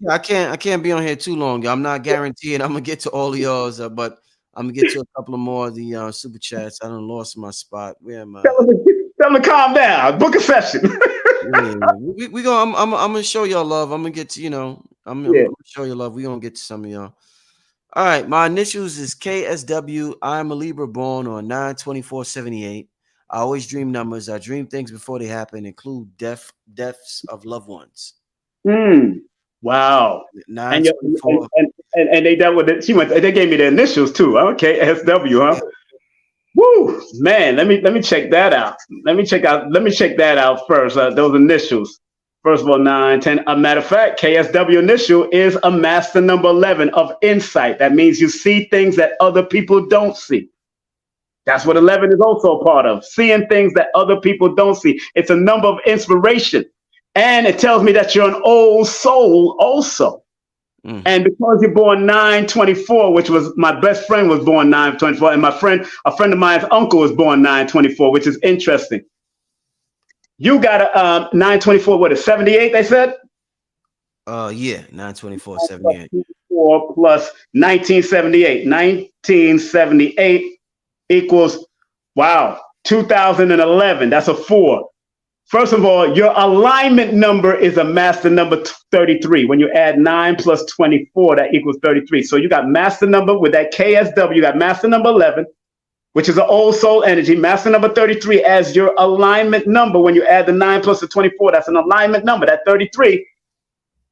I can't be on here too long. I'm not guaranteeing I'm gonna get to all of yours, but I'm gonna get to a couple of more of the super chats. I done lost my spot. Where am I? Tell them to calm down. Book a session. We go. I'm gonna show y'all love. I'm gonna get to I'm gonna show you love. We gonna get to some of y'all. All right, my initials is KSW. I'm a Libra, born on 9/24/78. I always dream numbers. I dream things before they happen, include deaths of loved ones. Wow. 9/24. And they dealt with it. They gave me the initials too. Okay, SW, huh? Woo, man. Let me check that out. Let me check that out first. Those initials. First of all, 9, 10. A matter of fact, KSW initial is a master number 11 of insight. That means you see things that other people don't see. That's what 11 is also a part of, seeing things that other people don't see. It's a number of inspiration. And it tells me that you're an old soul also. And because you're born 9/24, which was my best friend was born 9/24, and a friend of mine's uncle was born 9/24, which is interesting. You got a 9/24, what is 78, they said? Yeah, 9/24/78. 4 plus 1978. 1978 equals, wow, 2011. That's a 4. First of all, your alignment number is a master number 33. When you add 9 plus 24, that equals 33. So you got master number with that KSW, you got master number 11. which is an old soul energy, master number 33 as your alignment number. When you add the 9 plus the 24, that's an alignment number, that 33.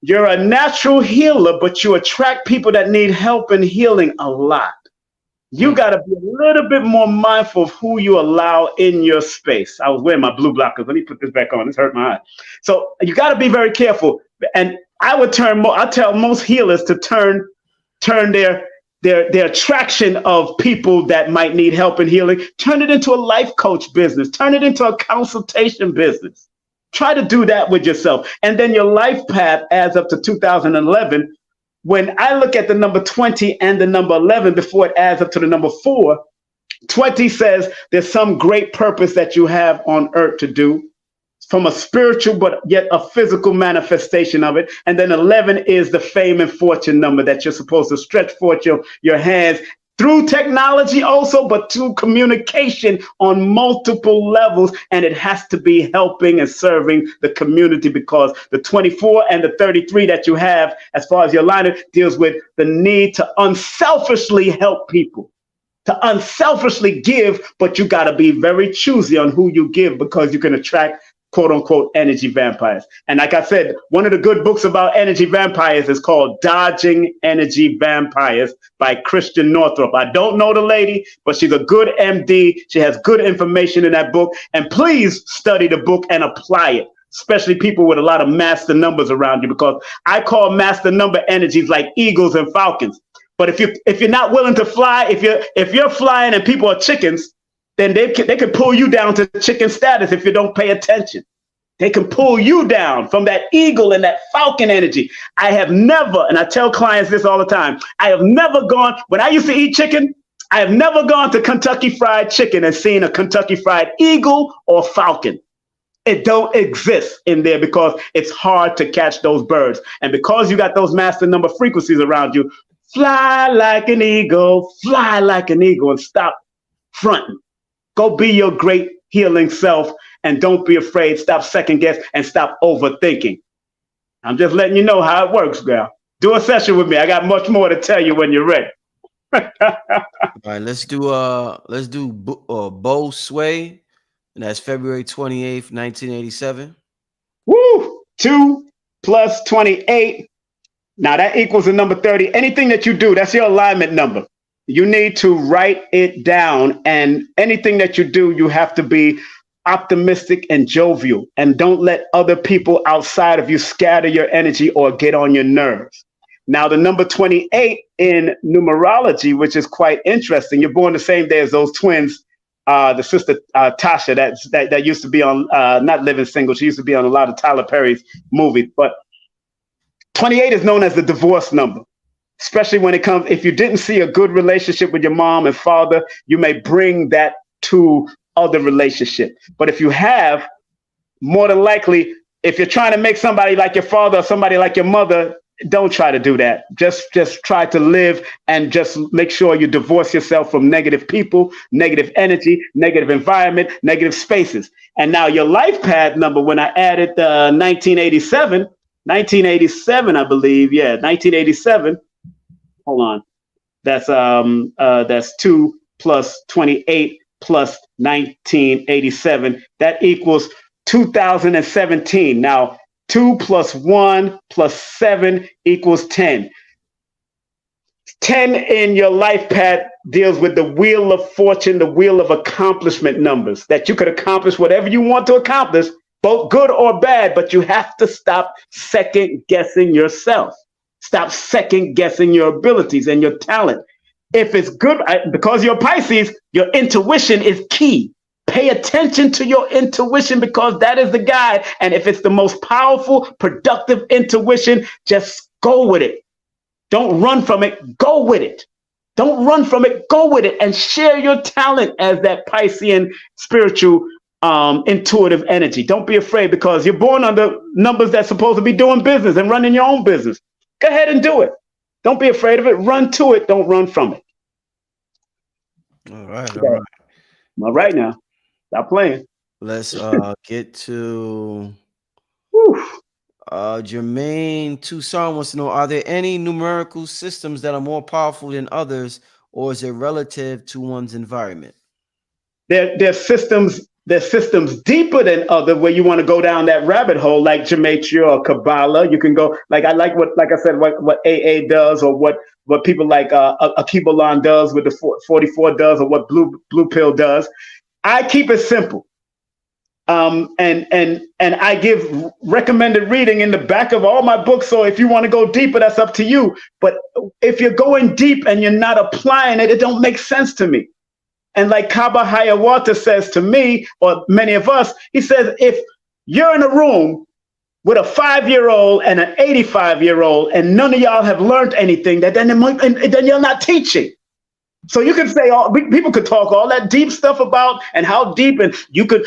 You're a natural healer, but you attract people that need help and healing a lot. You got to be a little bit more mindful of who you allow in your space. I was wearing my blue blockers. Let me put this back on. This hurt my eye. So you got to be very careful. And I tell most healers to turn their attraction of people that might need help and healing, turn it into a life coach business, turn it into a consultation business. Try to do that with yourself. And then your life path adds up to 2011. When I look at the number 20 and the number 11 before it adds up to the number 4, 20 says there's some great purpose that you have on earth to do from a spiritual but yet a physical manifestation of it. And then 11 is the fame and fortune number that you're supposed to stretch forth your hands through technology also, but through communication on multiple levels. And it has to be helping and serving the community, because the 24 and the 33 that you have, as far as your alignment, deals with the need to unselfishly help people, to unselfishly give, but you got to be very choosy on who you give, because you can attract quote unquote energy vampires. And like I said, one of the good books about energy vampires is called Dodging Energy Vampires by Christian Northrup. I don't know the lady, but she's a good MD. She has good information in that book. And please study the book and apply it, especially people with a lot of master numbers around you, because I call master number energies like eagles and falcons. But if you're not willing to fly, if you're flying and people are chickens, then they can pull you down to chicken status if you don't pay attention. They can pull you down from that eagle and that falcon energy. I have never, and I tell clients this all the time, I have never gone, when I used to eat chicken, I have never gone to Kentucky Fried Chicken and seen a Kentucky Fried Eagle or falcon. It don't exist in there, because it's hard to catch those birds. And because you got those master number frequencies around you, fly like an eagle, and stop fronting. Go be your great healing self, and don't be afraid. Stop second guess and stop overthinking. I'm just letting you know how it works, girl. Do a session with me. I got much more to tell you when you're ready. All right, let's do Bow Sway, and that's February 28th, 1987. Woo! 2 plus 28. Now that equals the number 30. Anything that you do, that's your alignment number. You need to write it down, and anything that you do, you have to be optimistic and jovial, and don't let other people outside of you scatter your energy or get on your nerves. Now, the number 28 in numerology, which is quite interesting, you're born the same day as those twins, the sister Tasha that used to be on not Living Single. She used to be on a lot of Tyler Perry's movies, but 28 is known as the divorce number. Especially when it comes, if you didn't see a good relationship with your mom and father, you may bring that to other relationship. But if you have, more than likely, if you're trying to make somebody like your father or somebody like your mother, don't try to do that. Just try to live, and just make sure you divorce yourself from negative people, negative energy, negative environment, negative spaces. And now your life path number, when I added 1987, I believe, 1987. Hold on. That's 2 plus 28 plus 1987. That equals 2017. Now, 2 plus 1 plus 7 equals 10. 10 in your life path deals with the wheel of fortune, the wheel of accomplishment numbers, that you could accomplish whatever you want to accomplish, both good or bad, but you have to stop second guessing yourself. Stop second guessing your abilities and your talent. If it's good, because you're Pisces, your intuition is key. Pay attention to your intuition, because that is the guide. And if it's the most powerful, productive intuition, just go with it. Don't run from it. Go with it. Don't run from it. Go with it, and share your talent as that Piscean spiritual intuitive energy. Don't be afraid, because you're born under numbers that's supposed to be doing business and running your own business. Go ahead and do it. Don't be afraid of it. Run to it. Don't run from it. All right. All right now. Stop playing. Let's get to Jermaine Tucson wants to know, are there any numerical systems that are more powerful than others, or is it relative to one's environment? There's systems deeper than other where you want to go down that rabbit hole, like Gematria or Kabbalah. You can go like I like what, like I said, what AA does, or what people like Akibalan does with the 44 does, or what Blue Pill does. I keep it simple. And I give recommended reading in the back of all my books. So if you want to go deeper, that's up to you. But if you're going deep and you're not applying it, it don't make sense to me. And like Kaba Hayawata says to me, or many of us, he says, if you're in a room with a 5-year-old and an 85-year-old, and none of y'all have learned anything, then you're not teaching. So you could say people could talk all that deep stuff about and how deep, and you could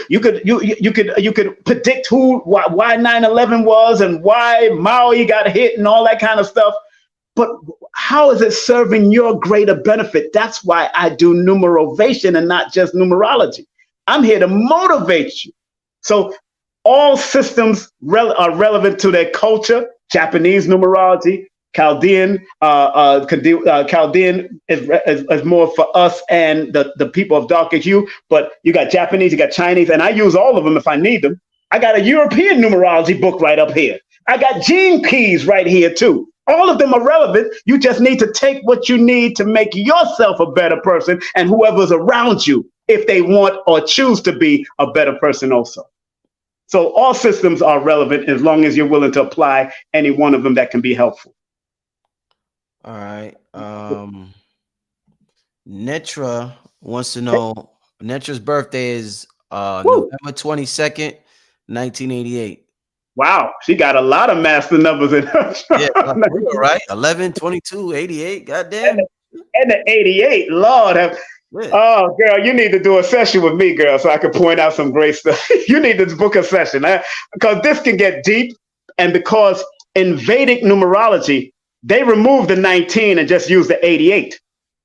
predict why 9/11 was and why Maui got hit and all that kind of stuff. But how is it serving your greater benefit? That's why I do numerovation and not just numerology. I'm here to motivate you. So all systems are relevant to their culture. Japanese numerology, Chaldean is more for us and the people of darker hue, but you got Japanese, you got Chinese, and I use all of them if I need them. I got a European numerology book right up here. I got gene keys right here too. All of them are relevant. You just need to take what you need to make yourself a better person, and whoever's around you, if they want or choose to be a better person also. So all systems are relevant as long as you're willing to apply any one of them that can be helpful. All right. Netra wants to know, Netra's birthday is November 22nd, 1988. Wow, she got a lot of master numbers in her. Yeah, right? 11, 22, 88. Goddamn. And the 88, Lord have. Yeah. Oh, girl, you need to do a session with me, girl, so I can point out some great stuff. You need to book a session, because this can get deep. And because in Vedic numerology, they removed the 19 and just used the 88.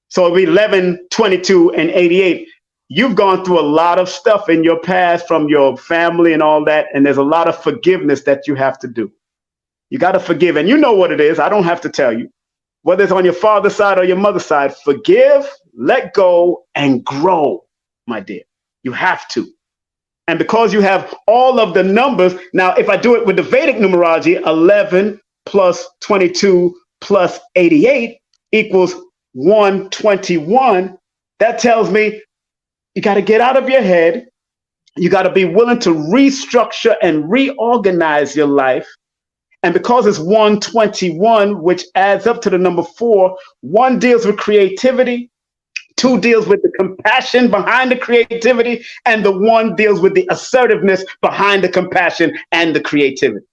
So it'll be 11, 22, and 88. You've gone through a lot of stuff in your past from your family and all that. And there's a lot of forgiveness that you have to do. You got to forgive. And you know what it is. I don't have to tell you. Whether it's on your father's side or your mother's side, forgive, let go, and grow, my dear. You have to. And because you have all of the numbers, now if I do it with the Vedic numerology, 11 plus 22 plus 88 equals 121. That tells me you got to get out of your head. You got to be willing to restructure and reorganize your life. And because it's 121, which adds up to the number 4, 1 deals with creativity, 2 deals with the compassion behind the creativity, and the 1 deals with the assertiveness behind the compassion and the creativity.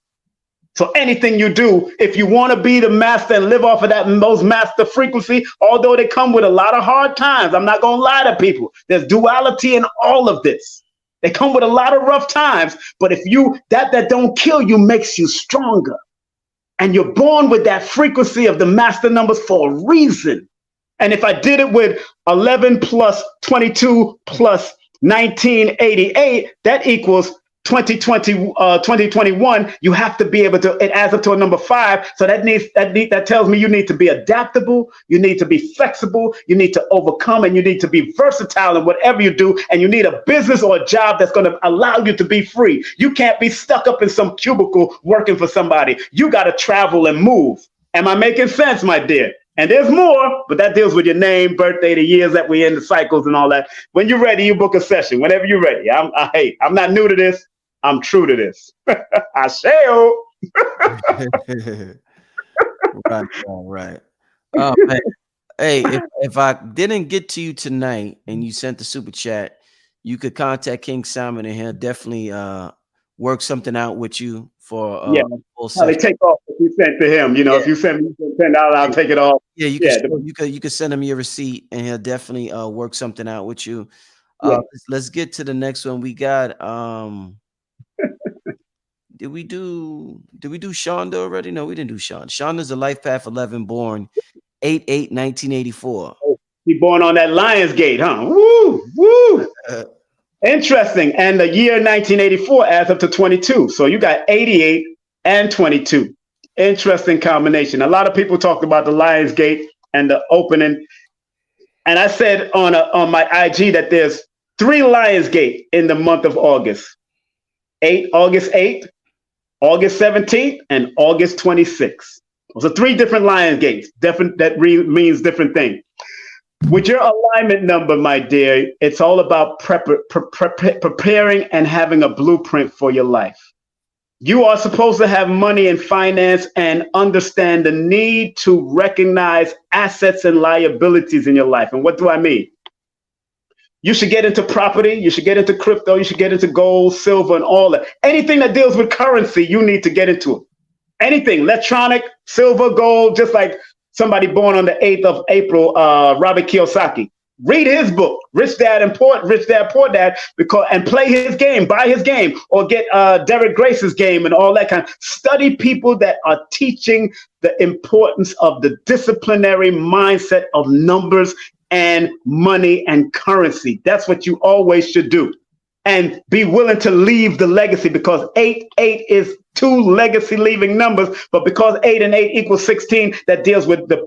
So anything you do, if you want to be the master and live off of those master frequency, although they come with a lot of hard times, I'm not going to lie to people. There's duality in all of this. They come with a lot of rough times, but if that don't kill you makes you stronger. And you're born with that frequency of the master numbers for a reason. And if I did it with 11 plus 22 plus 1988, that equals 2021, you have to be able to, it adds up to a number 5. So that tells me you need to be adaptable, you need to be flexible, you need to overcome, and you need to be versatile in whatever you do. And you need a business or a job that's going to allow you to be free. You can't be stuck up in some cubicle working for somebody. You got to travel and move. Am I making sense, my dear? And there's more, but that deals with your name, birthday, the years that we're in, the cycles and all that. When you're ready, you book a session. Whenever you're ready. I'm not new to this. I'm true to this. I shall. Right. Oh, man. Hey, if I didn't get to you tonight and you sent the super chat, you could contact King Simon and he'll definitely work something out with you for full session. They take off if you sent to him. If you send me $10, I'll take it off. Yeah, you can send him your receipt and he'll definitely work something out with you. Let's get to the next one. We got Did we do Shonda already? No, we didn't do Shonda. Shonda's a Life Path 11 born 8/8/1984. He born on that Lionsgate, huh? Woo. Interesting. And the year 1984 adds up to 22. So you got 88 and 22. Interesting combination. A lot of people talked about the Lionsgate and the opening. And I said on my IG that there's 3 Lionsgate in the month of August. August 8th, August 17th, and August 26th. Those are 3 different Lionsgates. Means different things. With your alignment number, my dear, it's all about preparing and having a blueprint for your life. You are supposed to have money and finance and understand the need to recognize assets and liabilities in your life. And what do I mean? You should get into property. You should get into crypto. You should get into gold, silver, and all that. Anything that deals with currency, you need to get into it. Anything, electronic, silver, gold, just like somebody born on the 8th of April, Robert Kiyosaki. Read his book, Rich Dad Poor Dad, and play his game, buy his game, or get Derek Grace's game and all that kind of. Study people that are teaching the importance of the disciplinary mindset of numbers and money and currency. That's what you always should do. And be willing to leave the legacy, because 8 is 2 legacy leaving numbers. But because 8 and 8 equals 16, that deals with the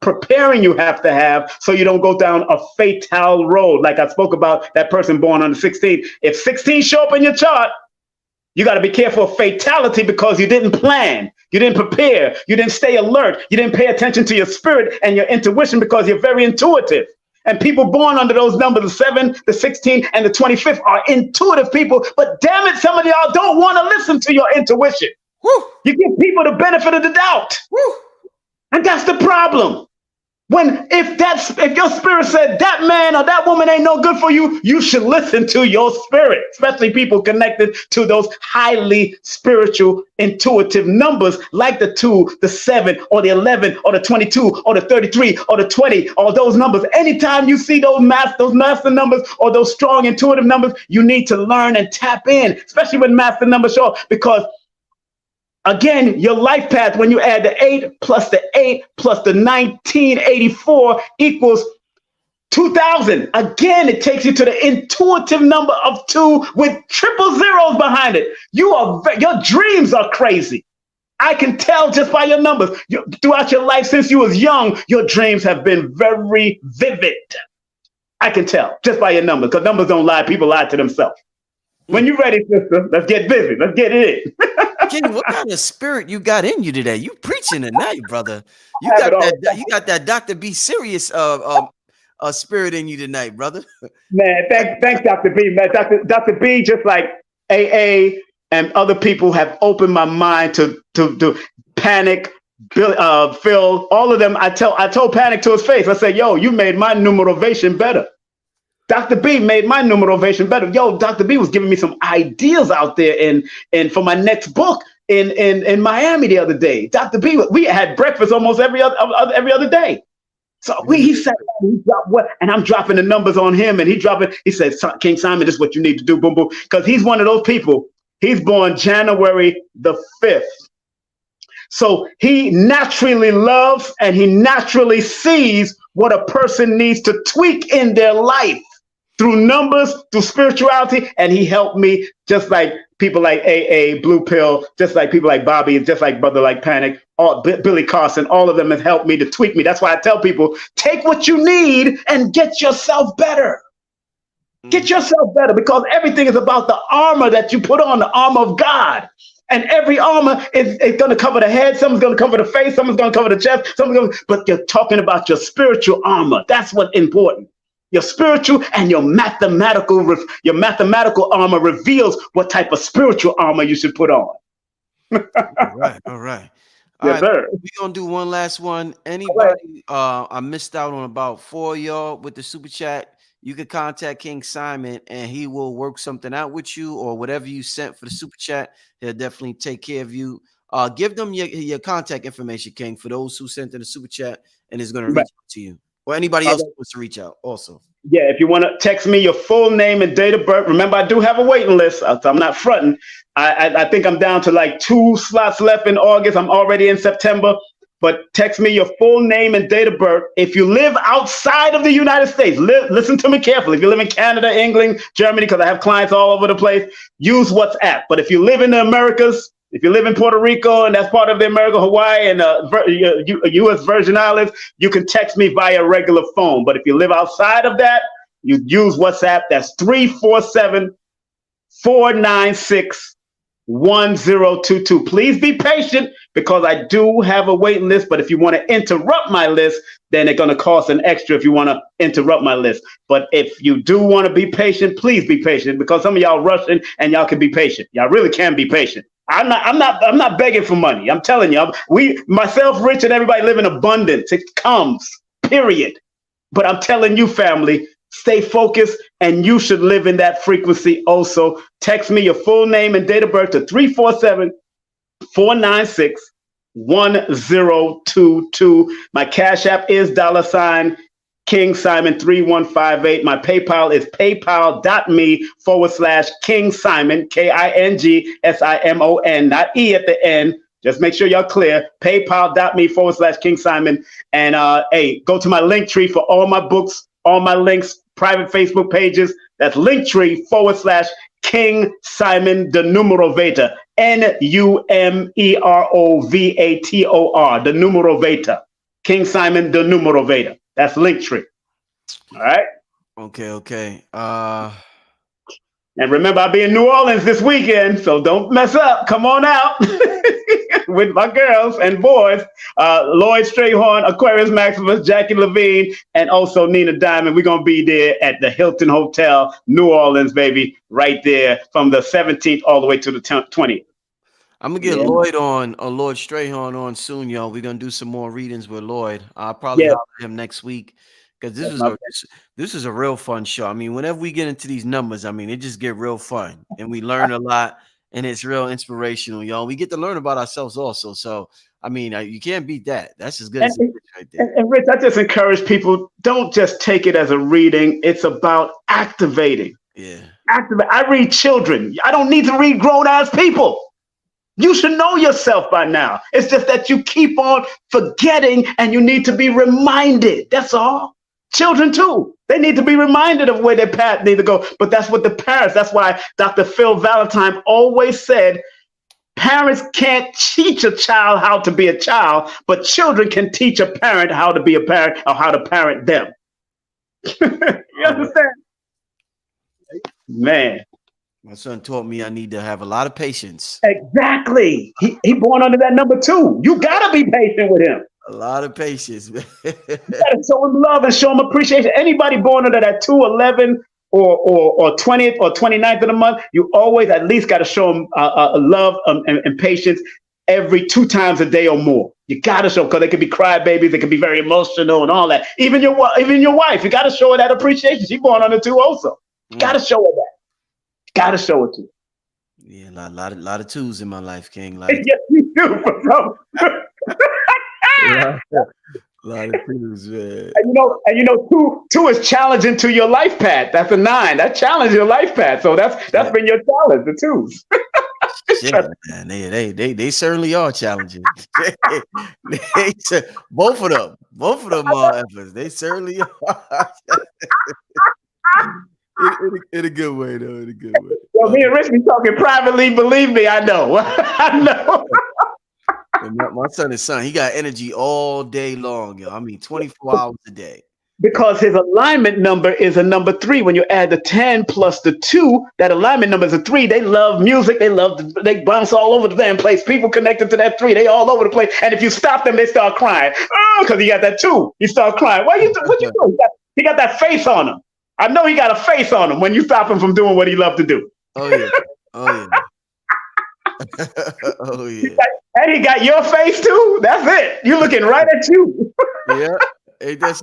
preparing you have to have so you don't go down a fatal road. Like I spoke about that person born on the 16th. If 16 show up in your chart, you got to be careful of fatality, because you didn't plan, you didn't prepare, you didn't stay alert, you didn't pay attention to your spirit and your intuition, because you're very intuitive. And people born under those numbers, the 7, the 16, and the 25th, are intuitive people. But damn it, some of y'all don't want to listen to your intuition. Woo. You give people the benefit of the doubt. Woo. And that's the problem. If your spirit said that man or that woman ain't no good for you, you should listen to your spirit, especially people connected to those highly spiritual, intuitive numbers like the 2, the 7, or the 11, or the 22, or the 33, or the 20, or those numbers. Anytime you see those master numbers or those strong intuitive numbers, you need to learn and tap in, especially when master numbers show up, because again, your life path, when you add the 8 plus the 8 plus the 1984 equals 2000. Again, it takes you to the intuitive number of 2 with triple zeros behind it. Your dreams are crazy. I can tell just by your numbers. Throughout your life, since you was young, your dreams have been very vivid. I can tell just by your numbers, because numbers don't lie. People lie to themselves. When you're ready, sister, let's get busy. Let's get it in. King, what kind of spirit you got in you today? You preaching tonight, brother. You got that Dr. B serious spirit in you tonight, brother. Man, thanks, Dr. B. Man, Dr. B, just like AA and other people, have opened my mind to Panic, Bill, Phil, all of them. I told Panic to his face. I said, "Yo, you made my numerovation better." Dr. B made my numerovation better. Yo, Dr. B was giving me some ideas out there and for my next book in Miami the other day. Dr. B, we had breakfast almost every other day. So he said, and I'm dropping the numbers on him, and he said, "King Simon, this is what you need to do, boom, boom." Because he's one of those people. He's born January the 5th. So he naturally loves and he naturally sees what a person needs to tweak in their life through numbers, through spirituality. And he helped me, just like people like AA, Blue Pill, just like people like Bobby, just like Brother like Panic, Billy Carson, all of them have helped me to tweak me. That's why I tell people, take what you need and get yourself better. Get yourself better, because everything is about the armor that you put on, the armor of God. And every armor is going to cover the head. Someone's going to cover the face. Someone's going to cover the chest. But you're talking about your spiritual armor. That's what's important. Your spiritual and your mathematical armor reveals what type of spiritual armor you should put on. All right. Yes, sir. We're going to do one last one. Anybody, I missed out on about 4 of y'all with the super chat. You can contact King Simon and he will work something out with you, or whatever you sent for the super chat. He'll definitely take care of you. Give them your contact information, King, for those who sent in the super chat and is going to reach out to you, or anybody else who wants to reach out also. Yeah, if you want to text me your full name and date of birth. Remember, I do have a waiting list, so I'm not fronting. I think I'm down to like 2 slots left in August. I'm already in September. But text me your full name and date of birth. If you live outside of the United States, listen to me carefully. If you live in Canada, England, Germany, because I have clients all over the place, use WhatsApp. But if you live in the Americas, if you live in Puerto Rico, and that's part of the America, Hawaii, and U.S. Virgin Islands, you can text me via regular phone. But if you live outside of that, You use WhatsApp. That's 347-496-1022. Please be patient because I do have a waiting list. But if you want to interrupt my list, then it's going to cost an extra if you want to interrupt my list. But if you do want to be patient, please be patient because some of y'all rushing and y'all can be patient. Y'all really can be patient. I'm not begging for money. I'm telling you, myself, Rich, and everybody live in abundance. It comes, period. But I'm telling you, family, stay focused, and you should live in that frequency also. Text me your full name and date of birth to 347-496-1022. My Cash App is $King Simon 3158. My PayPal is paypal.me/King Simon, KINGSIMON, not E at the end. Just make sure y'all clear. PayPal.me/King Simon. And hey, go to my link tree for all my books, all my links, private Facebook pages. That's linktree/King Simon the numero Veta. NUMEROVATOR, the numero Veta. King Simon the numero Veta. That's Linktree. All right. Okay. And remember, I'll be in New Orleans this weekend, so don't mess up. Come on out with my girls and boys, Lloyd Strayhorn, Aquarius Maximus, Jackie Levine, and also Nina Diamond. We're going to be there at the Hilton Hotel, New Orleans, baby, right there from the 17th all the way to the 20th. I'm gonna get Lloyd on, or Lloyd Strayhorn on soon, y'all. We're gonna do some more readings with Lloyd. I'll probably holler at him next week because this is a real fun show. I mean, whenever we get into these numbers, I mean, it just get real fun, and we learn a lot, and it's real inspirational, y'all. We get to learn about ourselves also. So, I mean, you can't beat that. That's as good as it is right there. And Rich, I just encourage people: don't just take it as a reading. It's about activating. Yeah. I read children. I don't need to read grown-ass people. You should know yourself by now. It's just that you keep on forgetting and you need to be reminded. That's all. Children, too. They need to be reminded of where their path need to go. But that's what the parents, that's why Dr. Phil Valentine always said, parents can't teach a child how to be a child, but children can teach a parent how to be a parent or how to parent them. You understand? Man. My son taught me I need to have a lot of patience. Exactly. He born under that number 2. You gotta be patient with him. A lot of patience, man. You gotta show him love and show him appreciation. Anybody born under that 2, 11, or 20th or 29th of the month, you always at least gotta show them love and patience every 2 times a day or more. You gotta show, because they can be crybabies, they can be very emotional and all that. Even your wife, you gotta show her that appreciation. She's born under 2 also. You gotta show her that. Gotta show it to you. Yeah, a lot of 2s in my life, King. Yes, you do, bro. A lot of 2s, man. And you know, 2 is challenging to your life path. That's a 9. That challenges your life path. So that's been your challenge, the 2s. Yeah, man. They certainly are challenging. Both of them are efforts. They certainly are. In a good way, though. In a good way. Well, me and Rich be talking privately. Believe me, I know. I know. My son is he got energy all day long, yo. I mean, 24 hours a day. Because his alignment number is a number 3. When you add the 10 plus the 2, that alignment number is a 3. They love music. They bounce all over the damn place. People connected to that 3, they all over the place. And if you stop them, they start crying. Because he got that 2. He start crying. What you doing? He got that face on him. I know he got a face on him when you stop him from doing what he loved to do. Oh yeah. Oh yeah. And he got your face too. That's it. You're looking right at you. Yeah. Hey, that's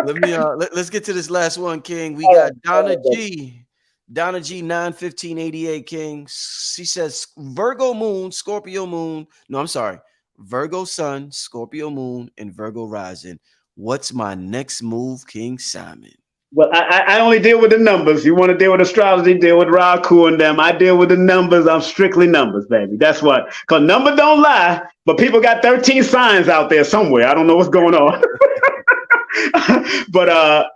let's get to this last one, King. We got Donna G. Donna G 91588, King. She says Virgo moon, Scorpio moon. No, I'm sorry. Virgo sun, Scorpio moon, and Virgo rising. What's my next move, King Simon? Well, I only deal with the numbers. You want to deal with astrology, deal with Raku and them. I deal with the numbers. I'm strictly numbers, baby. That's what. Because numbers don't lie, but people got 13 signs out there somewhere. I don't know what's going on. But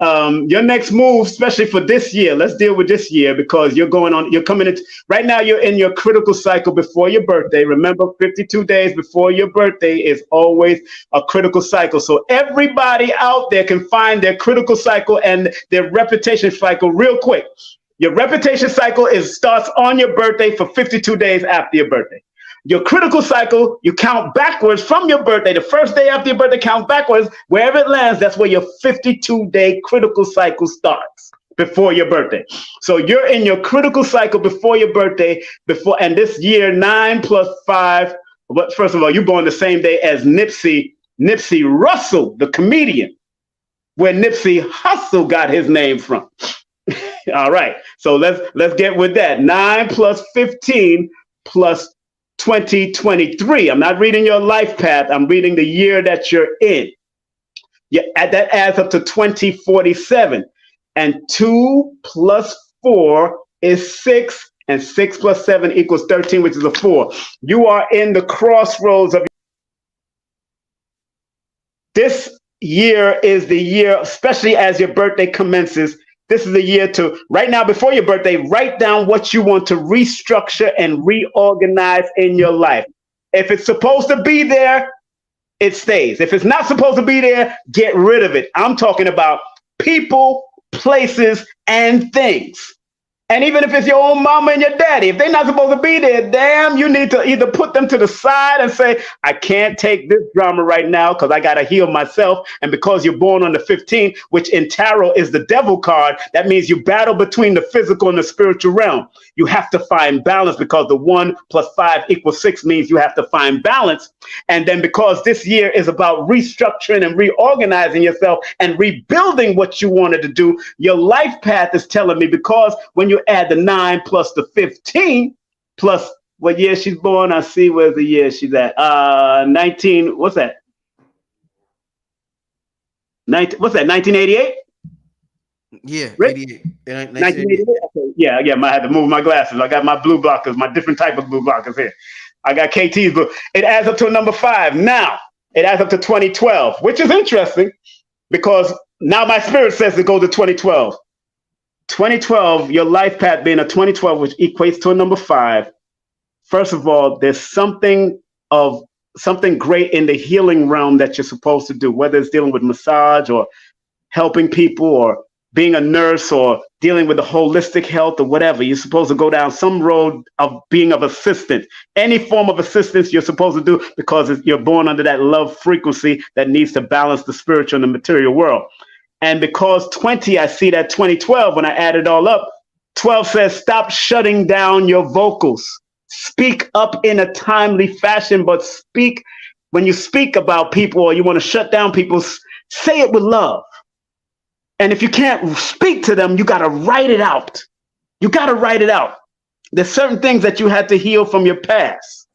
your next move, especially for this year, let's deal with this year because you're coming in right now. You're in your critical cycle before your birthday. Remember, 52 days before your birthday is always a critical cycle. So everybody out there can find their critical cycle and their reputation cycle real quick. Your reputation cycle starts on your birthday for 52 days after your birthday. Your critical cycle, you count backwards from your birthday. The first day after your birthday, count backwards. Wherever it lands, that's where your 52-day critical cycle starts before your birthday. So you're in your critical cycle before your birthday, and this year, 9 plus 5. But first of all, you're born the same day as Nipsey Russell, the comedian, where Nipsey Hussle got his name from. All right. So let's get with that. 9 plus 15 plus 2023. I'm not reading your life path. I'm reading the year that you're in. Yeah, that adds up to 2047. And 2 plus 4 is 6. And 6 plus 7 equals 13, which is a 4. You are in the crossroads of this year is the year, especially as your birthday commences. This is the year to, right now, before your birthday, write down what you want to restructure and reorganize in your life. If it's supposed to be there, it stays. If it's not supposed to be there, get rid of it. I'm talking about people, places, and things. And even if it's your own mama and your daddy, if they're not supposed to be there, damn, you need to either put them to the side and say, I can't take this drama right now because I got to heal myself. And because you're born on the 15th, which in tarot is the devil card, that means you battle between the physical and the spiritual realm. You have to find balance because the 1 plus 5 equals 6 means you have to find balance. And then because this year is about restructuring and reorganizing yourself and rebuilding what you wanted to do, your life path is telling me, because when you add the 9 plus the 15 plus what year she's born, I see where's the year she's at. 19, what's that? 1988? Yeah, Rick? 88. 1988? Okay. Yeah, I had to move my glasses. I got my blue blockers, my different type of blue blockers here. I got KT's, but it adds up to a number 5. Now, it adds up to 2012, which is interesting because now my spirit says to go to 2012. 2012, your life path being a 2012, which equates to a number 5. First of all, there's something great in the healing realm that you're supposed to do, whether it's dealing with massage or helping people or being a nurse or dealing with the holistic health or whatever. You're supposed to go down some road of being of assistance. Any form of assistance you're supposed to do because you're born under that love frequency that needs to balance the spiritual and the material world. And because 20, I see that 2012, when I add it all up, 12 says, stop shutting down your vocals. Speak up in a timely fashion, but when you speak about people or you want to shut down people, say it with love. And if you can't speak to them, you got to write it out. You got to write it out. There's certain things that you had to heal from your past.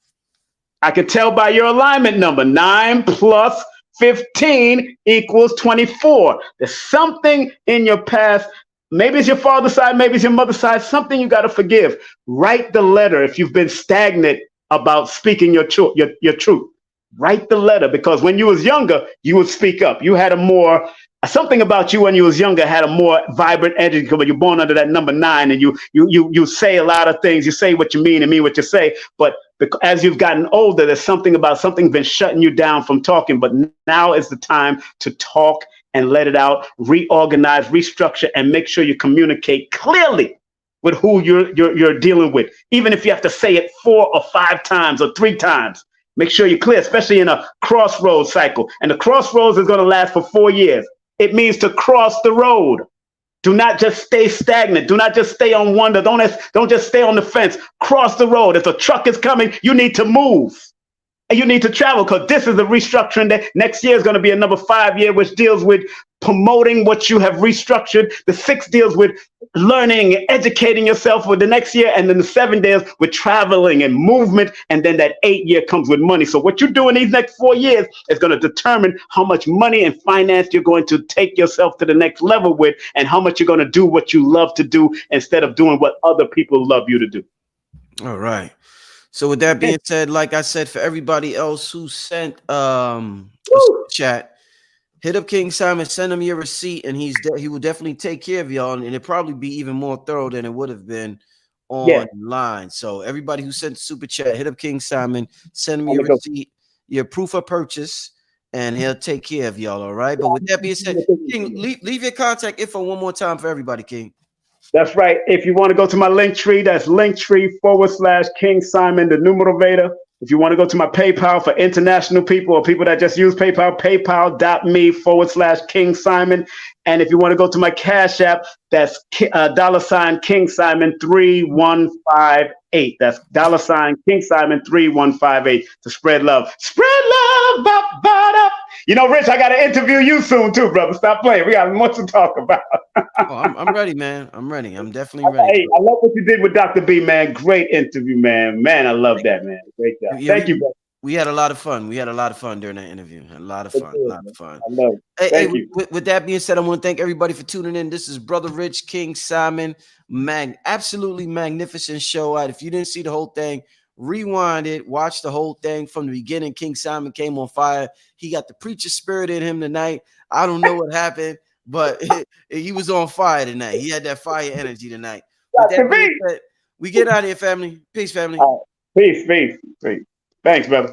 I could tell by your alignment number, 9 plus 15 equals 24. There's something in your past. Maybe it's your father's side, maybe it's your mother's side, something you got to forgive. Write the letter if you've been stagnant about speaking your truth. Write the letter, because when you was younger, you would speak up. You had something about you when you was younger had a more vibrant energy, because you're born under that number 9, and you say a lot of things. You say what you mean and mean what you say. But as you've gotten older, there's something's been shutting you down from talking. But now is the time to talk and let it out, reorganize, restructure, and make sure you communicate clearly with who you're dealing with. Even if you have to say it 4 or 5 times or 3 times, make sure you're clear, especially in a crossroads cycle. And the crossroads is going to last for 4 years. It means to cross the road. Do not just stay stagnant. Do not just stay on wonder. Don't just stay on the fence. Cross the road. If a truck is coming, you need to move. And you need to travel, because this is the restructuring that next year is going to be a number 5 year, which deals with promoting what you have restructured. The 6 deals with learning and educating yourself for the next year. And then the 7 deals with traveling and movement. And then that 8 year comes with money. So what you do in these next 4 years is going to determine how much money and finance you're going to take yourself to the next level with, and how much you're going to do what you love to do instead of doing what other people love you to do. All right. So with that being said, like I said, for everybody else who sent a chat, Hit up King Simon, send him your receipt, and he will definitely take care of y'all, and it'll probably be even more thorough than it would have been Yeah. online. So everybody who sent super chat, hit up King Simon, send him I'm your gonna go. receipt, your proof of purchase, and he'll take care of y'all. All right. But with that being said, King, leave your contact info one more time for everybody, King. That's right. If you want to go to my link tree, that's linktree/King Simon, the numerator. If you want to go to my PayPal for international people or people that just use PayPal, paypal.me/King Simon. And if you want to go to my Cash App, that's $King Simon 3158. That's $King Simon 3158 to spread love. Spread love. Ba, ba, da. You know, Rich, I got to interview you soon too, brother. Stop playing. We got much to talk about. Oh, I'm ready, man. I'm ready. I'm definitely ready. Hey, I love what you did with Dr. B, man. Great interview, man. Man, I love that, man. Great job. Yeah, Thank you, brother. we had a lot of fun. We had a lot of fun during that interview. A lot of fun. A lot of fun. I love it. Hey, Thank you. with that being said, I want to thank everybody for tuning in. This is Brother Rich, King Simon. Absolutely magnificent show. If you didn't see the whole thing, rewind it, watch the whole thing from the beginning. King Simon came on fire. He got the preacher spirit in him tonight. I don't know what happened, but he was on fire tonight. He had that fire energy tonight. With that being said, we get out of here, family. Peace, family. Peace. Thanks, brother.